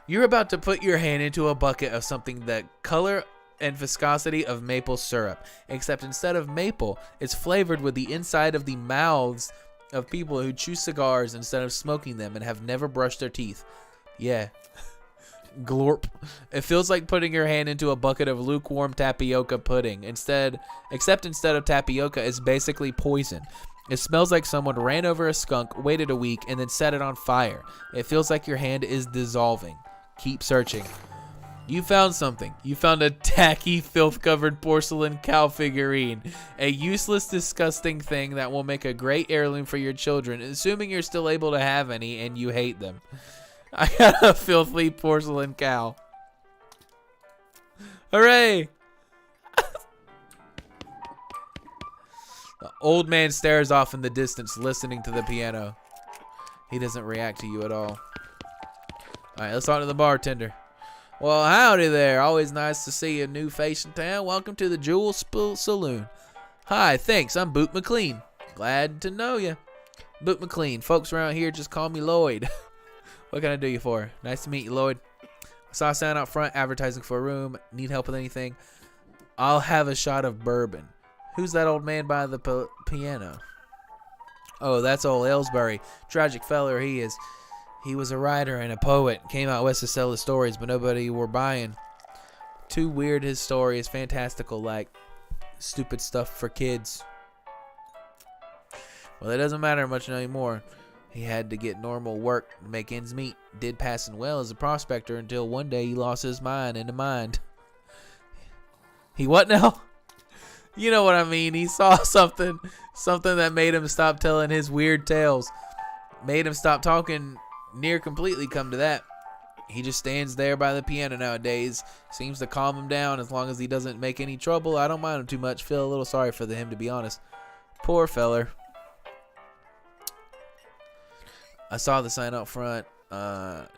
You're about to put your hand into a bucket of something that color and viscosity of maple syrup, except instead of maple, it's flavored with the inside of the mouths of people who chew cigars instead of smoking them and have never brushed their teeth. Yeah. Glorp. It feels like putting your hand into a bucket of lukewarm tapioca pudding. Except instead of tapioca, it's basically poison. It smells like someone ran over a skunk, waited a week, and then set it on fire. It feels like your hand is dissolving. Keep searching. You found something. You found a tacky, filth-covered porcelain cow figurine. A useless, disgusting thing that will make a great heirloom for your children, assuming you're still able to have any and you hate them. I got a filthy porcelain cow. Hooray! The old man stares off in the distance, listening to the piano. He doesn't react to you at all. Alright, let's talk to the bartender. Well, howdy there. Always nice to see a new face in town. Welcome to the Jules Saloon. Hi, thanks. I'm Boot McLean. Glad to know you. Boot McLean. Folks around here just call me Lloyd. What can I do you for? Nice to meet you, Lloyd. I saw a sign out front advertising for a room. Need help with anything? I'll have a shot of bourbon. Who's that old man by the piano? Oh, that's old Aylesbury. Tragic feller he is. He was a writer and a poet. Came out west to sell his stories, but nobody were buying. Too weird his story is fantastical, like stupid stuff for kids. Well, it doesn't matter much anymore. He had to get normal work to make ends meet. Did passing well as a prospector until one day he lost his mind in the mind. He what now? You know what I mean. He saw something that made him stop telling his weird tales. Made him stop talking near completely, come to that. He just stands there by the piano nowadays. Seems to calm him down as long as he doesn't make any trouble. I don't mind him too much. Feel a little sorry for him, to be honest. Poor feller. I saw the sign out front.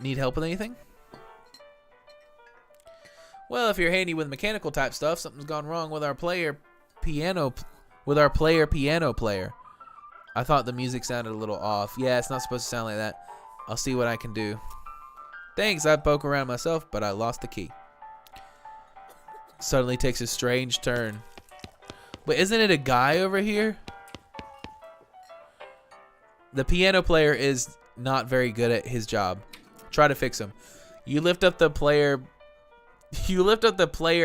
Need help with anything? Well, if you're handy with mechanical type stuff, something's gone wrong with our piano player. I thought the music sounded a little off. Yeah, it's not supposed to sound like that. I'll see what I can do. Thanks, I'd poke around myself, but I lost the key. Suddenly takes a strange turn. Wait, isn't it a guy over here? The piano player is not very good at his job. Try to fix him. You lift up the player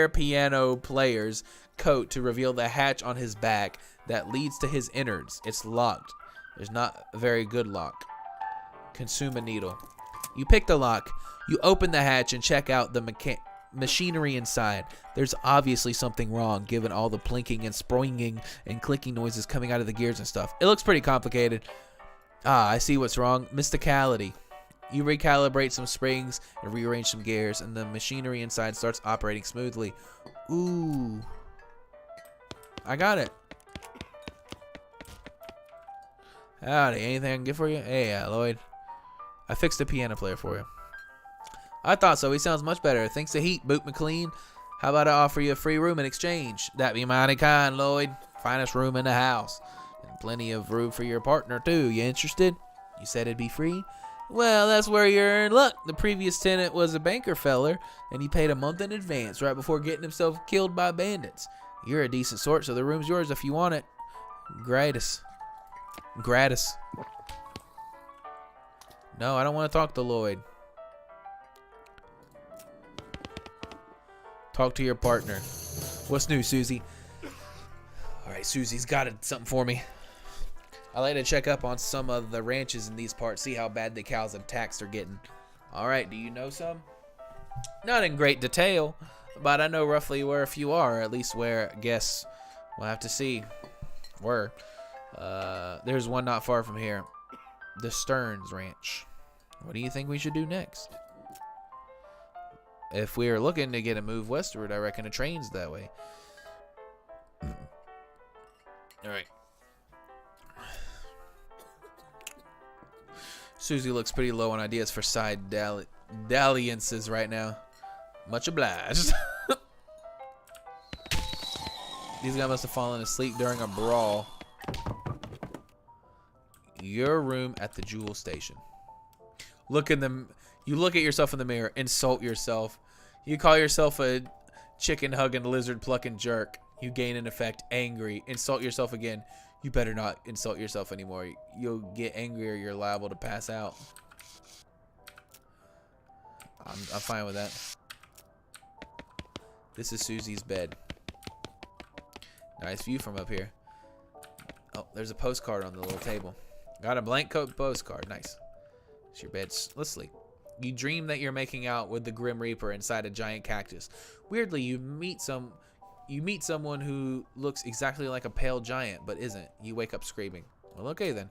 piano player's coat to reveal the hatch on his back that leads to his innards. It's locked. There's not a very good lock. Consume a needle. You pick the lock. You open the hatch and check out the machinery inside. There's obviously something wrong given all the plinking and springing and clicking noises coming out of the gears and stuff. It looks pretty complicated. Ah, I see what's wrong. Mysticality. You recalibrate some springs and rearrange some gears, and the machinery inside starts operating smoothly. Ooh. I got it. Howdy, anything I can get for you? Hey, Lloyd. I fixed the piano player for you. I thought so. He sounds much better. Thanks to Heat, Boot McLean. How about I offer you a free room in exchange? That'd be mighty kind, Lloyd. Finest room in the house. And plenty of room for your partner, too. You interested? You said it'd be free? Well, that's where you're in luck. The previous tenant was a banker feller, and he paid a month in advance right before getting himself killed by bandits. You're a decent sort, so the room's yours if you want it. Gratis. Gratis. No, I don't want to talk to Lloyd. Talk to your partner. What's new, Susie? Alright, Susie's got something for me. I like to check up on some of the ranches in these parts, see how bad the cows and tax are getting. Alright, do you know some? Not in great detail, but I know roughly where a few are, at least where, I guess, we'll have to see. Where? There's one not far from here. The Stearns Ranch. What do you think we should do next? If we are looking to get a move westward, I reckon a train's that way. Alright. Susie looks pretty low on ideas for side dalliances right now. Much obliged. These guys must have fallen asleep during a brawl. Your room at the Jewel Station. Look in them. You look at yourself in the mirror. Insult yourself. You call yourself a chicken-hugging, lizard-plucking jerk. You gain an effect. Angry. Insult yourself again. You better not insult yourself anymore. You'll get angry or you're liable to pass out. I'm fine with that. This is Susie's bed. Nice view from up here. Oh, there's a postcard on the little table. Got a blank coat postcard. Nice. It's your bed. Let's sleep. You dream that you're making out with the Grim Reaper inside a giant cactus. Weirdly, you meet someone who looks exactly like a pale giant, but isn't. You wake up screaming. Well, okay then.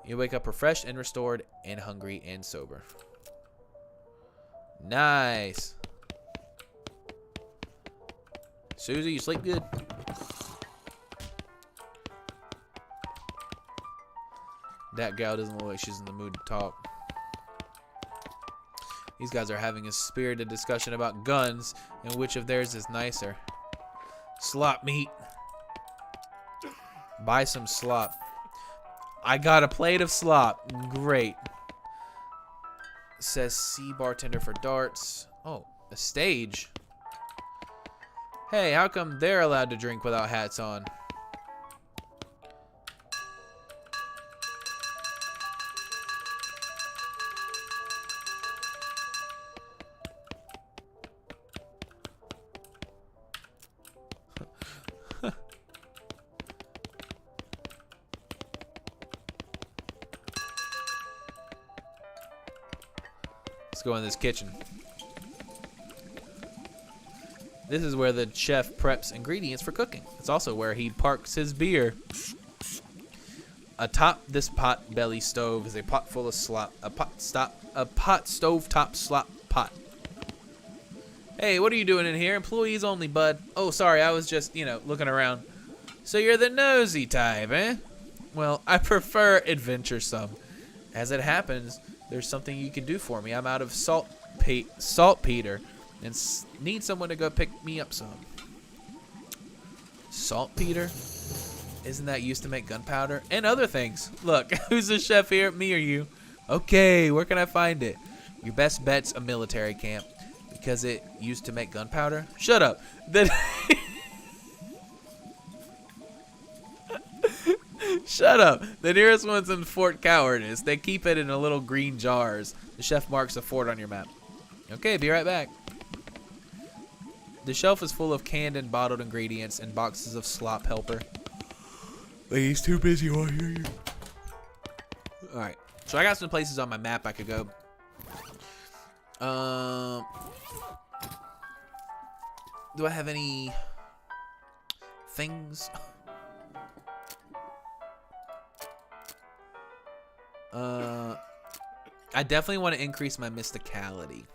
You wake up refreshed and restored and hungry and sober. Nice. Susie, you sleep good? That gal doesn't look like she's in the mood to talk. These guys are having a spirited discussion about guns and which of theirs is nicer. Slop meat. Buy some slop. I got a plate of slop. Great. Says see bartender for darts. Oh, a stage. Hey, how come they're allowed to drink without hats on? Let's go in this kitchen. This is where the chef preps ingredients for cooking. It's also where he parks his beer. Atop this pot belly stove is a pot full of slop. A pot stove top slop pot. Hey, what are you doing in here? Employees only, bud. Oh, sorry, I was just, looking around. So you're the nosy type, eh? Well, I prefer adventuresome. As it happens, there's something you can do for me. I'm out of saltpeter and need someone to go pick me up some. Saltpeter? Isn't that used to make gunpowder? And other things. Look, who's the chef here? Me or you? Okay, where can I find it? Your best bet's a military camp. Because it used to make gunpowder? Shut up. Then shut up. The nearest one's in Fort Cowardice. They keep it in a little green jars. The chef marks a fort on your map. Okay, be right back. The shelf is full of canned and bottled ingredients and boxes of slop helper. He's too busy while I hear you. Alright. So I got some places on my map I could go. Do I have any things? I definitely want to increase my mysticality.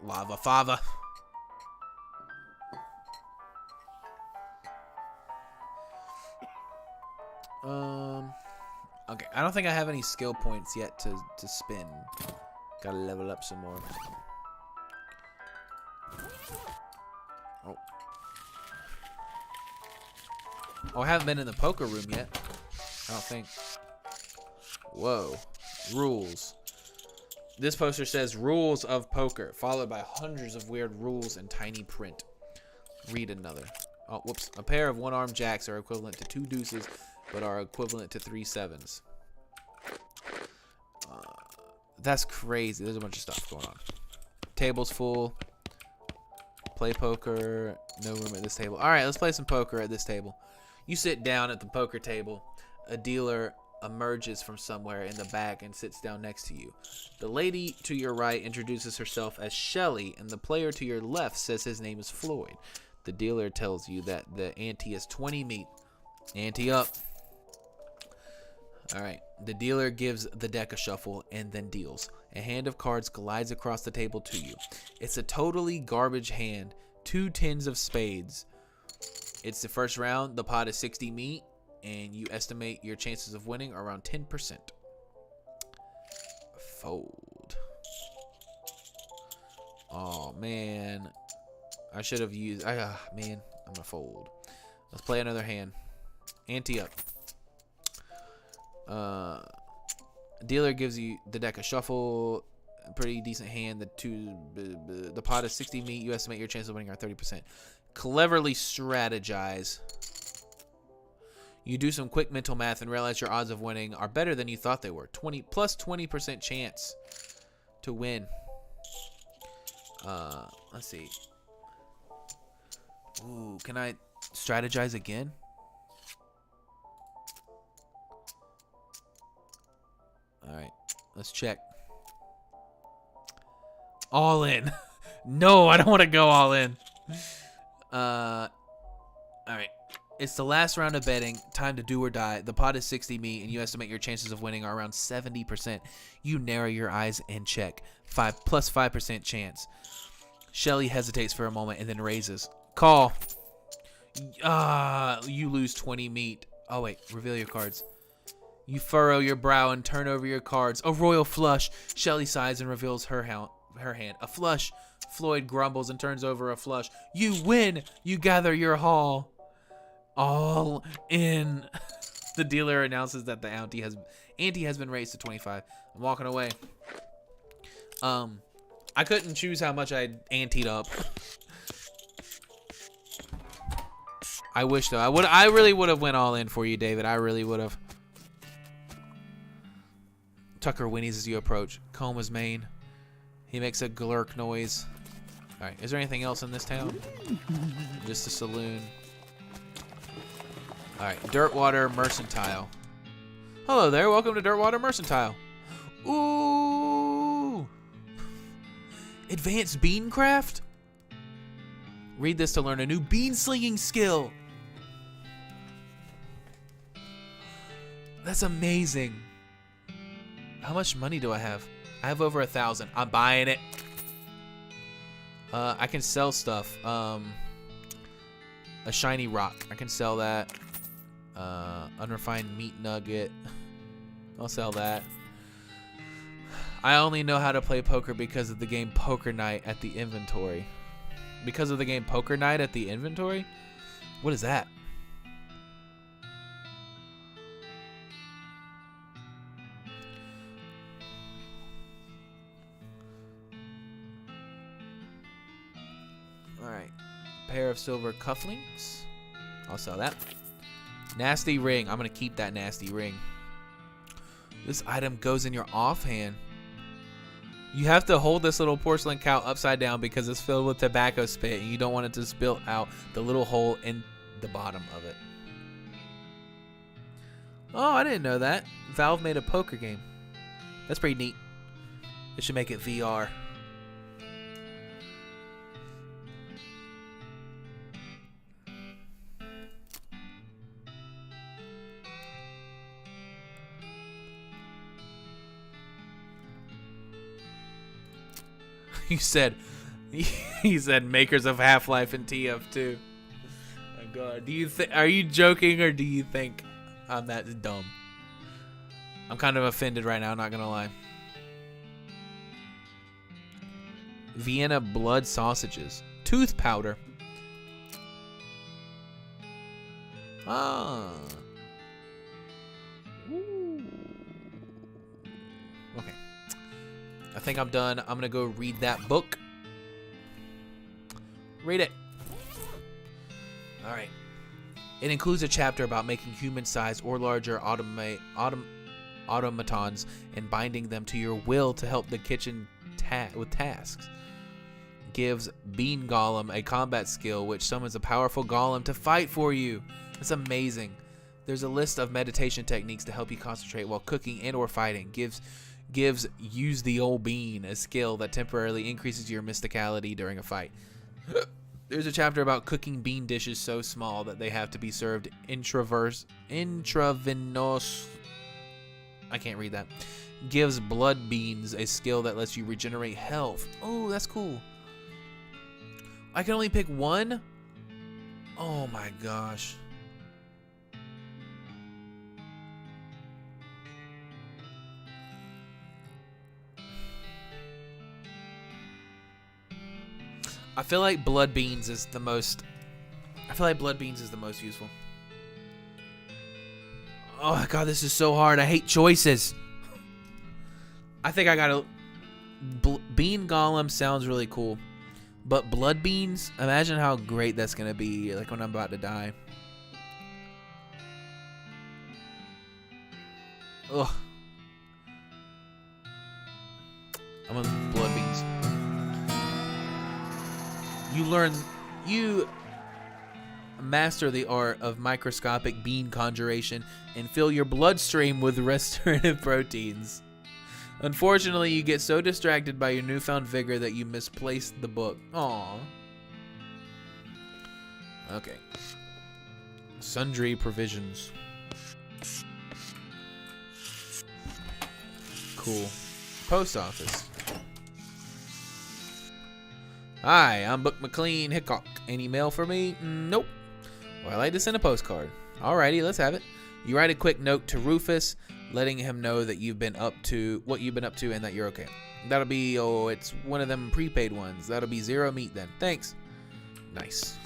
Lava fava. Okay, I don't think I have any skill points yet to spin. Gotta level up some more. Oh. Oh, I haven't been in the poker room yet. I don't think. Whoa. Rules. This poster says rules of poker, followed by hundreds of weird rules in tiny print. Read another. Oh, whoops. A pair of one-armed jacks are equivalent to 2 deuces, but are equivalent to 3 sevens. That's crazy. There's a bunch of stuff going on. Table's full. Play poker. No room at this table. All right, let's play some poker at this table. You sit down at the poker table. A dealer emerges from somewhere in the back and sits down next to you. The lady to your right introduces herself as Shelly, and the player to your left says his name is Floyd. The dealer tells you that the ante is 20 meat. Ante up. All right. The dealer gives the deck a shuffle and then deals. A hand of cards glides across the table to you. It's a totally garbage hand. 2 tens of spades. It's the first round. The pot is 60 meat, and you estimate your chances of winning are around 10%. Fold. Oh, man. I should have used... man, I'm going to fold. Let's play another hand. Ante up. Dealer gives you the deck a shuffle. A pretty decent hand. The pot is 60 meat. You estimate your chances of winning are 30%. Cleverly strategize. You do some quick mental math and realize your odds of winning are better than you thought they were. 20% chance to win. Let's see. Ooh, can I strategize again? All right, let's check. All in. No, I don't want to go all in. All right. It's the last round of betting. Time to do or die. The pot is 60 meat, and you estimate your chances of winning are around 70%. You narrow your eyes and check. 5% chance. Shelly hesitates for a moment and then raises. Call. You lose 20 meat. Oh, wait. Reveal your cards. You furrow your brow and turn over your cards. A royal flush. Shelly sighs and reveals her hand. A flush. Floyd grumbles and turns over a flush. You win. You gather your haul. All in. The dealer announces that the ante has been raised to 25. I'm walking away. I couldn't choose how much I anteed up. I wish though. I really would have went all in for you, David. I really would have. Tucker whinnies as you approach. Comb his mane. He makes a glurk noise. All right. Is there anything else in this town? Just a saloon. All right. Dirtwater Mercantile. Hello there. Welcome to Dirtwater Mercantile. Ooh. Advanced beancraft? Read this to learn a new bean slinging skill. That's amazing. How much money do I have? I have over 1,000. I'm buying it. I can sell stuff. A shiny rock. I can sell that. Unrefined meat nugget. I'll sell that. I only know how to play poker because of the game Poker Night at the inventory. Because of the game Poker Night at the inventory? What is that? Alright. Pair of silver cufflinks. I'll sell that. Nasty ring. I'm going to keep that nasty ring. This item goes in your offhand. You have to hold this little porcelain cow upside down because it's filled with tobacco spit and you don't want it to spill out the little hole in the bottom of it. Oh, I didn't know that. Valve made a poker game. That's pretty neat. They should make it VR. You said, he said makers of Half-Life and TF2. My God, are you joking or do you think I'm that dumb? I'm kind of offended right now, not gonna lie. Vienna blood sausages. Tooth powder. Ah. Ooh. Okay. I think I'm done. I'm gonna go read that book. Read it. Alright. It includes a chapter about making human-sized or larger automatons and binding them to your will to help the kitchen with tasks. Gives Bean Golem a combat skill which summons a powerful golem to fight for you. It's amazing. There's a list of meditation techniques to help you concentrate while cooking and or fighting. Gives use the old bean, a skill that temporarily increases your mysticality during a fight. There's a chapter about cooking bean dishes so small that they have to be served intravenous. I can't read that. Gives blood beans a skill that lets you regenerate health. Oh, that's cool. I can only pick one? Oh my gosh. I feel like blood beans is the most useful. Oh my God, this is so hard. I hate choices. I think I gotta... Bean Golem sounds really cool. But blood beans, imagine how great that's gonna be, like when I'm about to die. Ugh. I'm gonna blood beans. You master the art of microscopic bean conjuration and fill your bloodstream with restorative proteins. Unfortunately, you get so distracted by your newfound vigor that you misplace the book. Aww. Okay. Sundry provisions. Cool. Post office. Hi, I'm Book McLean Hickok. Any mail for me? Nope. Well, I like to send a postcard. Alrighty, let's have it. You write a quick note to Rufus, letting him know that what you've been up to, and that you're okay. That'll be, it's one of them prepaid ones. That'll be 0 meat then. Thanks. Nice.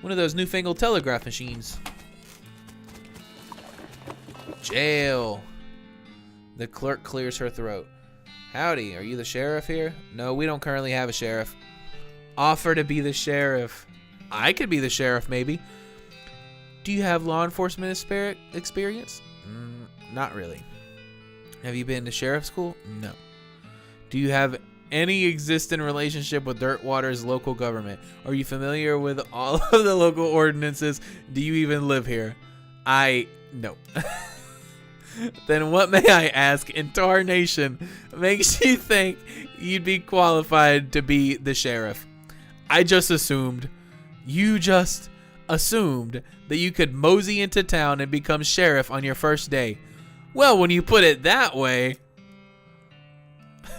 One of those newfangled telegraph machines. Jail. The clerk clears her throat. Howdy, are you the sheriff here? No, we don't currently have a sheriff. Offer to be the sheriff. I could be the sheriff, maybe. Do you have law enforcement experience? Not really. Have you been to sheriff school? No. Do you have any existing relationship with Dirtwater's local government? Are you familiar with all of the local ordinances? Do you even live here? No. Then what, may I ask, in tarnation makes you think you'd be qualified to be the sheriff? You just assumed that you could mosey into town and become sheriff on your first day. Well, when you put it that way...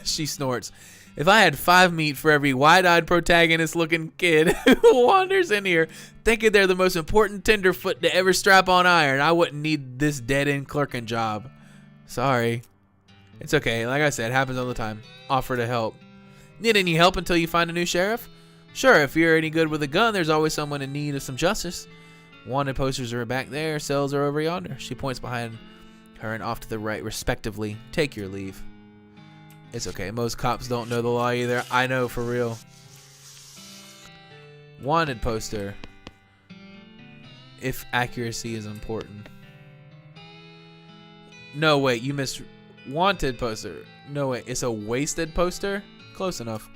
She snorts. If I had 5 meat for every wide-eyed protagonist-looking kid who wanders in here thinking they're the most important tenderfoot to ever strap on iron, I wouldn't need this dead-end clerking job. Sorry. It's okay. Like I said, it happens all the time. Offer to help. Need any help until you find a new sheriff? Sure, if you're any good with a gun, there's always someone in need of some justice. Wanted posters are back there. Cells are over yonder. She points behind her and off to the right, respectively. Take your leave. It's okay. Most cops don't know the law either. I know, for real. Wanted poster. If accuracy is important. No, wait. You missed wanted poster. No, wait. It's a wasted poster? Close enough.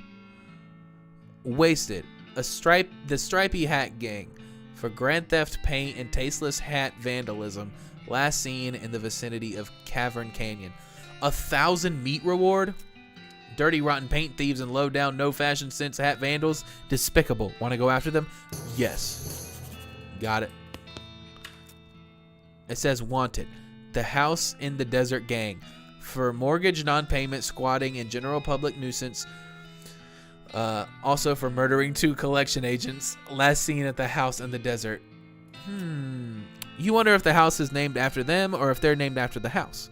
Wasted. The Stripey Hat Gang. For grand theft, paint, and tasteless hat vandalism. Last seen in the vicinity of Cavern Canyon. 1,000 meat reward? Dirty, rotten paint thieves and low down, no fashion sense hat vandals? Despicable. Want to go after them? Yes. Got it. It says wanted. The House in the Desert Gang. for mortgage non-payment, squatting, and general public nuisance. Also for murdering 2 collection agents. Last seen at the house in the desert. You wonder if the house is named after them or if they're named after the house.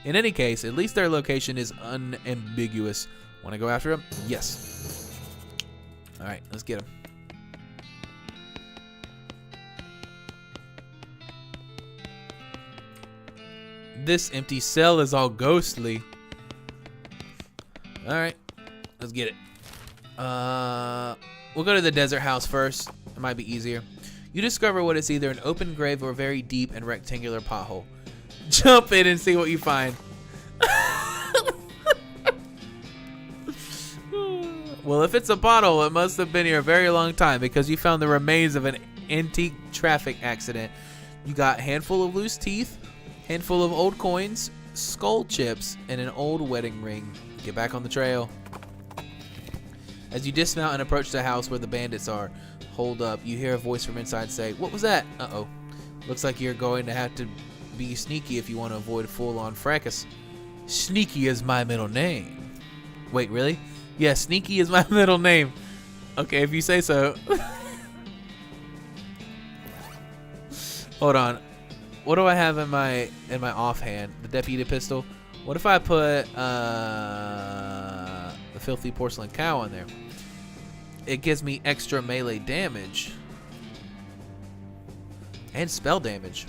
In any case, at least their location is unambiguous. Want to go after them? Yes. All right, let's get them. This empty cell is all ghostly. All right, let's get it. We'll go to the desert house first. It might be easier. You discover what is either an open grave or a very deep and rectangular pothole. Jump in and see what you find. Well, if it's a pothole, it must have been here a very long time because you found the remains of an antique traffic accident. You got a handful of loose teeth, handful of old coins, skull chips, and an old wedding ring. Get back on the trail. As you dismount and approach the house where the bandits are, hold up. You hear a voice from inside say, "What was that?" Uh-oh. Looks like you're going to have to be sneaky if you want to avoid full-on fracas. Sneaky is my middle name. Wait, really? Yeah, Sneaky is my middle name. Okay, if you say so. Hold on. What do I have in my offhand? The deputy pistol. What if I put the filthy porcelain cow on there? It gives me extra melee damage and spell damage.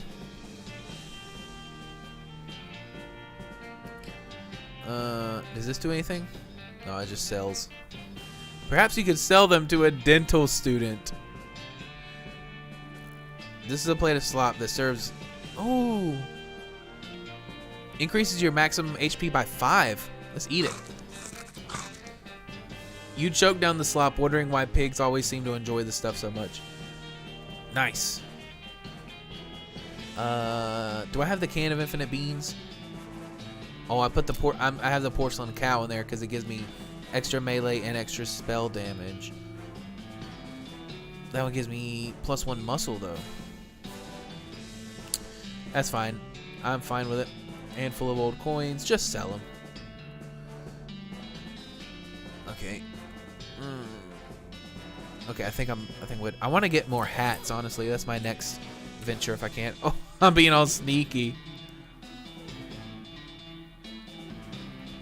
Does this do anything? No, it just sells. Perhaps you could sell them to a dental student. This is a plate of slop that serves... Oh! Increases your maximum HP by 5. Let's eat it. You choke down the slop, wondering why pigs always seem to enjoy this stuff so much. Nice. Do I have the can of infinite beans? Oh, I put I have the porcelain cow in there because it gives me extra melee and extra spell damage. That one gives me +1 muscle though. That's fine. I'm fine with it. Handful of old coins. Just sell them. Okay. Okay, I want to get more hats, honestly. That's my next venture if I can. Oh, I'm being all sneaky.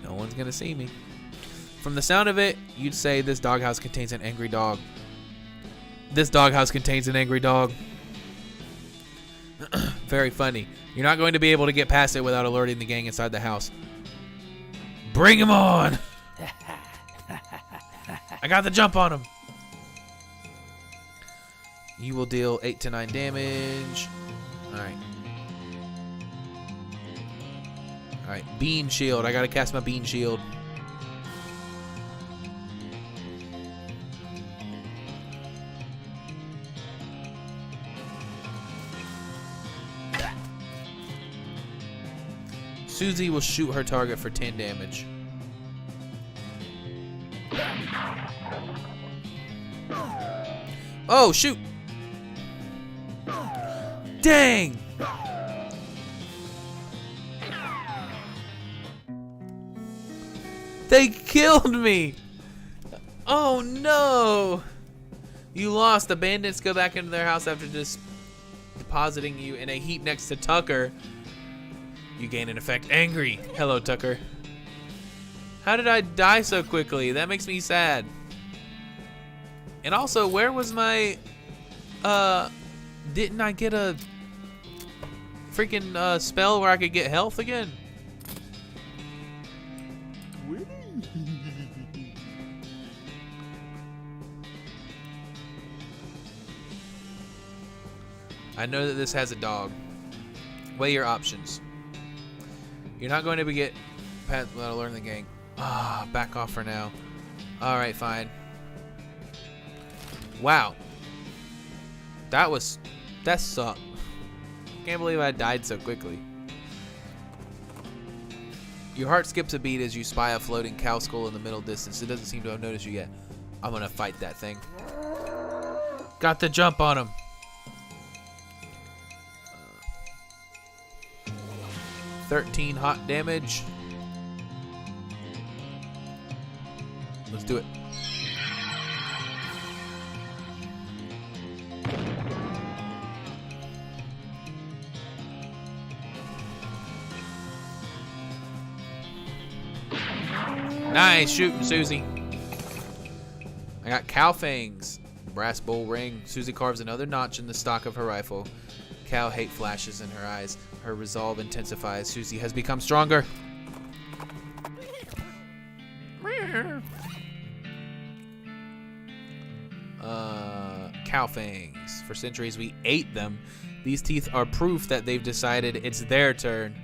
No one's going to see me. From the sound of it, you'd say this doghouse contains an angry dog. This doghouse contains an angry dog. Very funny. You're not going to be able to get past it without alerting the gang inside the house. Bring him on! I got the jump on him. You will deal 8 to 9 damage. Alright. Alright, bean shield. I gotta cast my bean shield. Susie will shoot her target for 10 damage. Oh, shoot! Dang! They killed me! Oh no! You lost. The bandits go back into their house after just depositing you in a heap next to Tucker. You gain an effect angry. Hello, Tucker. How did I die so quickly? That makes me sad. And also, where was my... Didn't I get a freaking spell where I could get health again? I know that this has a dog. Weigh your options. You're not going to get past without learning the game. Ah, back off for now. Alright, fine. Wow. That sucked. Can't believe I died so quickly. Your heart skips a beat as you spy a floating cow skull in the middle distance. It doesn't seem to have noticed you yet. I'm gonna fight that thing. Got the jump on him. 13 hot damage. Let's do it. Nice shooting, Susie. I got cow fangs. Brass bowl ring. Susie carves another notch in the stock of her rifle. Cow hate flashes in her eyes. Her resolve intensifies. Susie has become stronger. Cow fangs. For centuries we ate them. These teeth are proof that they've decided it's their turn.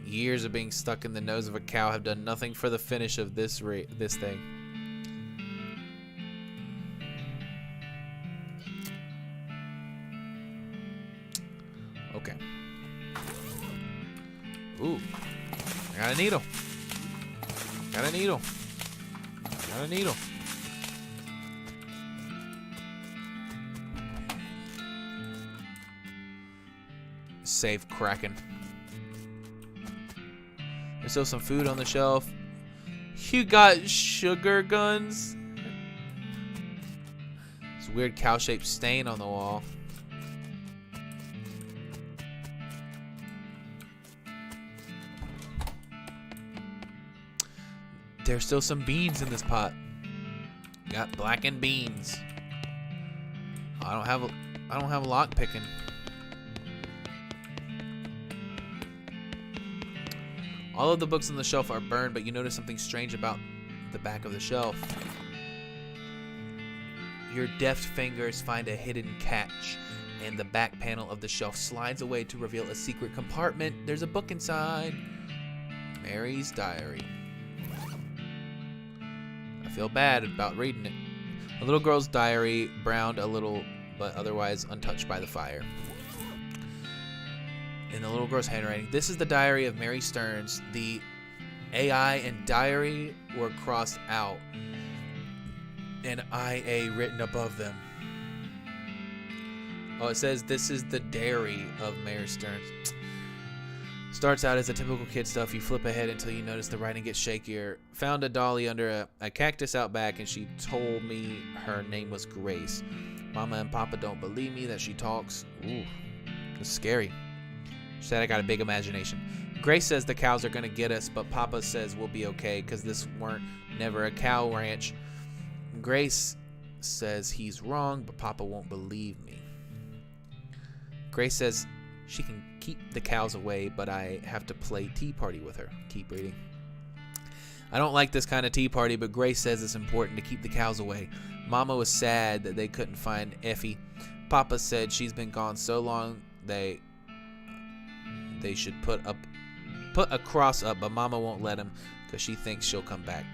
Years of being stuck in the nose of a cow have done nothing for the finish of this thing. Okay. Ooh. I got a needle. Got a needle. Got a needle. Save Kraken. There's still some food on the shelf. You got sugar guns? This weird cow-shaped stain on the wall. There's still some beans in this pot. Got blackened beans. I don't have a lock picking. All of the books on the shelf are burned, but you notice something strange about the back of the shelf. Your deft fingers find a hidden catch, and the back panel of the shelf slides away to reveal a secret compartment. There's a book inside. Mary's diary. I feel bad about reading it. A little girl's diary, browned a little, but otherwise untouched by the fire. In the little girl's handwriting, this is the diary of Mary Stearns. The AI and diary were crossed out, and IA written above them. Oh, it says this is the diary of Mary Stearns. Starts out as a typical kid stuff. You flip ahead until you notice the writing gets shakier. Found a dolly under a cactus out back, and she told me her name was Grace. Mama and Papa don't believe me that she talks. Ooh, it's scary. She said I got a big imagination. Grace says the cows are going to get us, but Papa says we'll be okay because this weren't never a cow ranch. Grace says he's wrong, but Papa won't believe me. Grace says she can keep the cows away, but I have to play tea party with her. Keep reading. I don't like this kind of tea party, but Grace says it's important to keep the cows away. Mama was sad that they couldn't find Effie. Papa said she's been gone so long they should put a cross up, but Mama won't let him because she thinks she'll come back.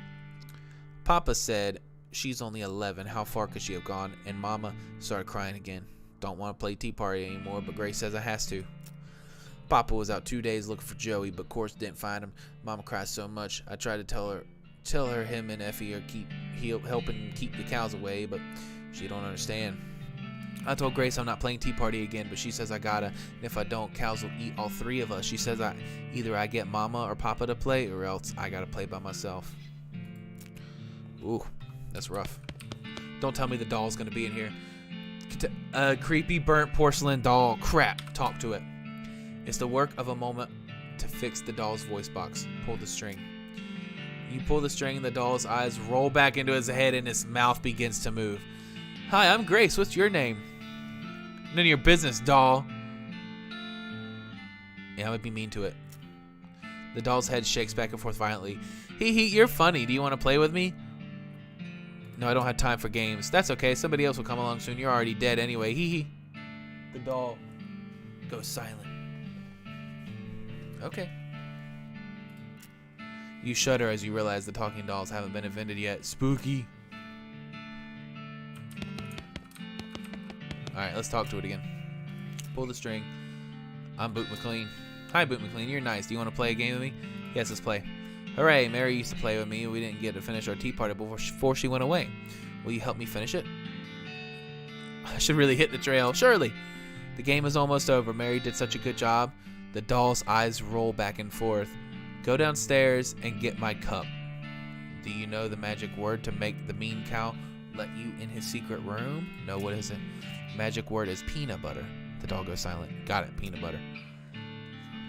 Papa said she's only 11. How far could she have gone? And Mama started crying again. Don't want to play tea party anymore, but Grace says I has to. Papa was out 2 days looking for Joey, but of course didn't find him. Mama cried so much. I tried to tell her him and Effie are helping keep the cows away, but she don't understand. I told Grace I'm not playing tea party again, but she says I gotta, and if I don't, cows will eat all three of us. She says either I get Mama or Papa to play, or else I gotta play by myself. Ooh, that's rough. Don't tell me the doll's gonna be in here. A creepy burnt porcelain doll. Crap, talk to it. It's the work of a moment to fix the doll's voice box. Pull the string. You pull the string and the doll's eyes roll back into his head and his mouth begins to move. Hi, I'm Grace. What's your name? None of your business, doll. Yeah, I'm gonna be mean to it. The doll's head shakes back and forth violently. Hee, you're funny. Do you want to play with me? No, I don't have time for games. That's okay. Somebody else will come along soon. You're already dead anyway. Hee. The doll goes silent. Okay. You shudder as you realize the talking dolls haven't been invented yet. Spooky. Alright, let's talk to it again. Pull the string. I'm Boot McLean. Hi, Boot McLean. You're nice. Do you want to play a game with me? Yes, let's play. Hooray, Mary used to play with me. We didn't get to finish our tea party before she went away. Will you help me finish it? I should really hit the trail. Surely. The game is almost over. Mary did such a good job. The doll's eyes roll back and forth. Go downstairs and get my cup. Do you know the magic word to make the mean cow let you in his secret room? No, what is it? Magic word is peanut butter. The dog goes silent. Got it, peanut butter.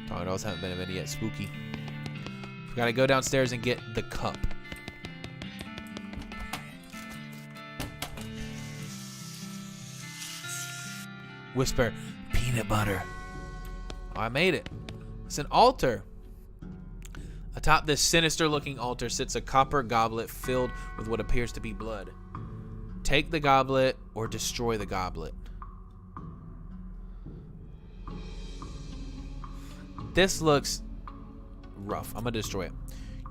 Talking dolls haven't been invented yet. Spooky. We gotta go downstairs and get the cup. Whisper, peanut butter. Oh, I made it. It's an altar. Atop this sinister-looking altar sits a copper goblet filled with what appears to be blood. Take the goblet or destroy the goblet. This looks rough. I'm gonna destroy it.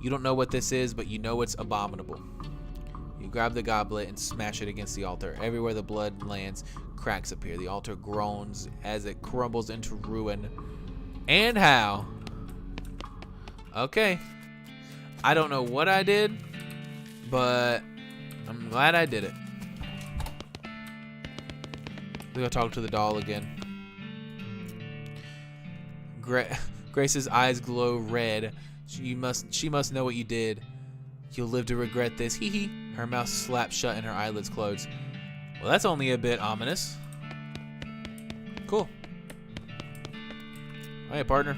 You don't know what this is, but you know it's abominable. You grab the goblet and smash it against the altar. Everywhere the blood lands, cracks appear. The altar groans as it crumbles into ruin. And how? Okay. I don't know what I did, but I'm glad I did it. We gotta talk to the doll again. Grace's eyes glow red. She must know what you did. You'll live to regret this. Hee hee. Her mouth slaps shut and her eyelids close. Well, that's only a bit ominous. Cool. Alright, partner.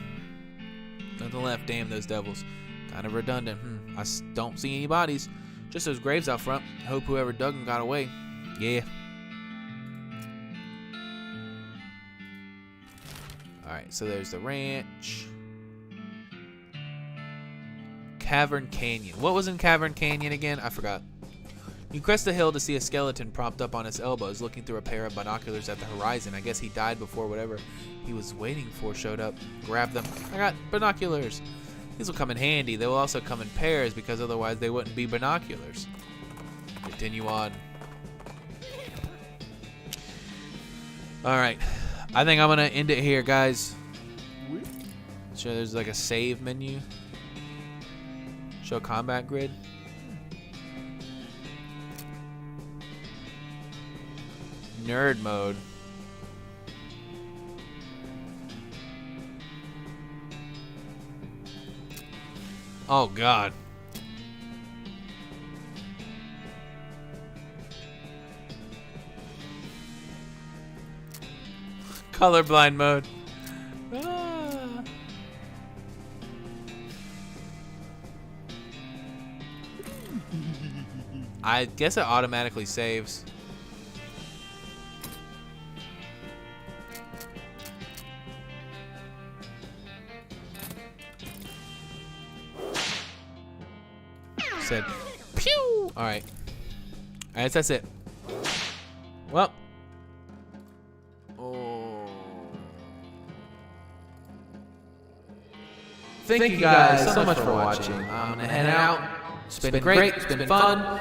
Nothing left. Damn those devils. Kind of redundant. I don't see any bodies. Just those graves out front. Hope whoever dug them got away. Yeah. Alright, so there's the ranch. Cavern Canyon. What was in Cavern Canyon again? I forgot. You crest the hill to see a skeleton propped up on its elbows, looking through a pair of binoculars at the horizon. I guess he died before whatever he was waiting for showed up. Grab them. I got binoculars. These will come in handy. They will also come in pairs because otherwise they wouldn't be binoculars. Continue on. Alright. I think I'm going to end it here, guys. Sure, there's like a save menu. Show combat grid. Nerd mode. Oh God. Colorblind mode. Ah. I guess it automatically saves. Said pew. All right. I guess that's it. Well. Thank you guys so much for watching. I'm gonna head out. It's been great. It's been fun.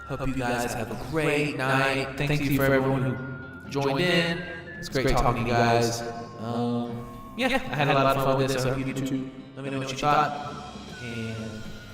Hope you guys have a great night. Thank you for everyone who joined in. It's great talking to you guys. Yeah, I had a lot of fun with this. I hope you do too. Let me know what you thought. And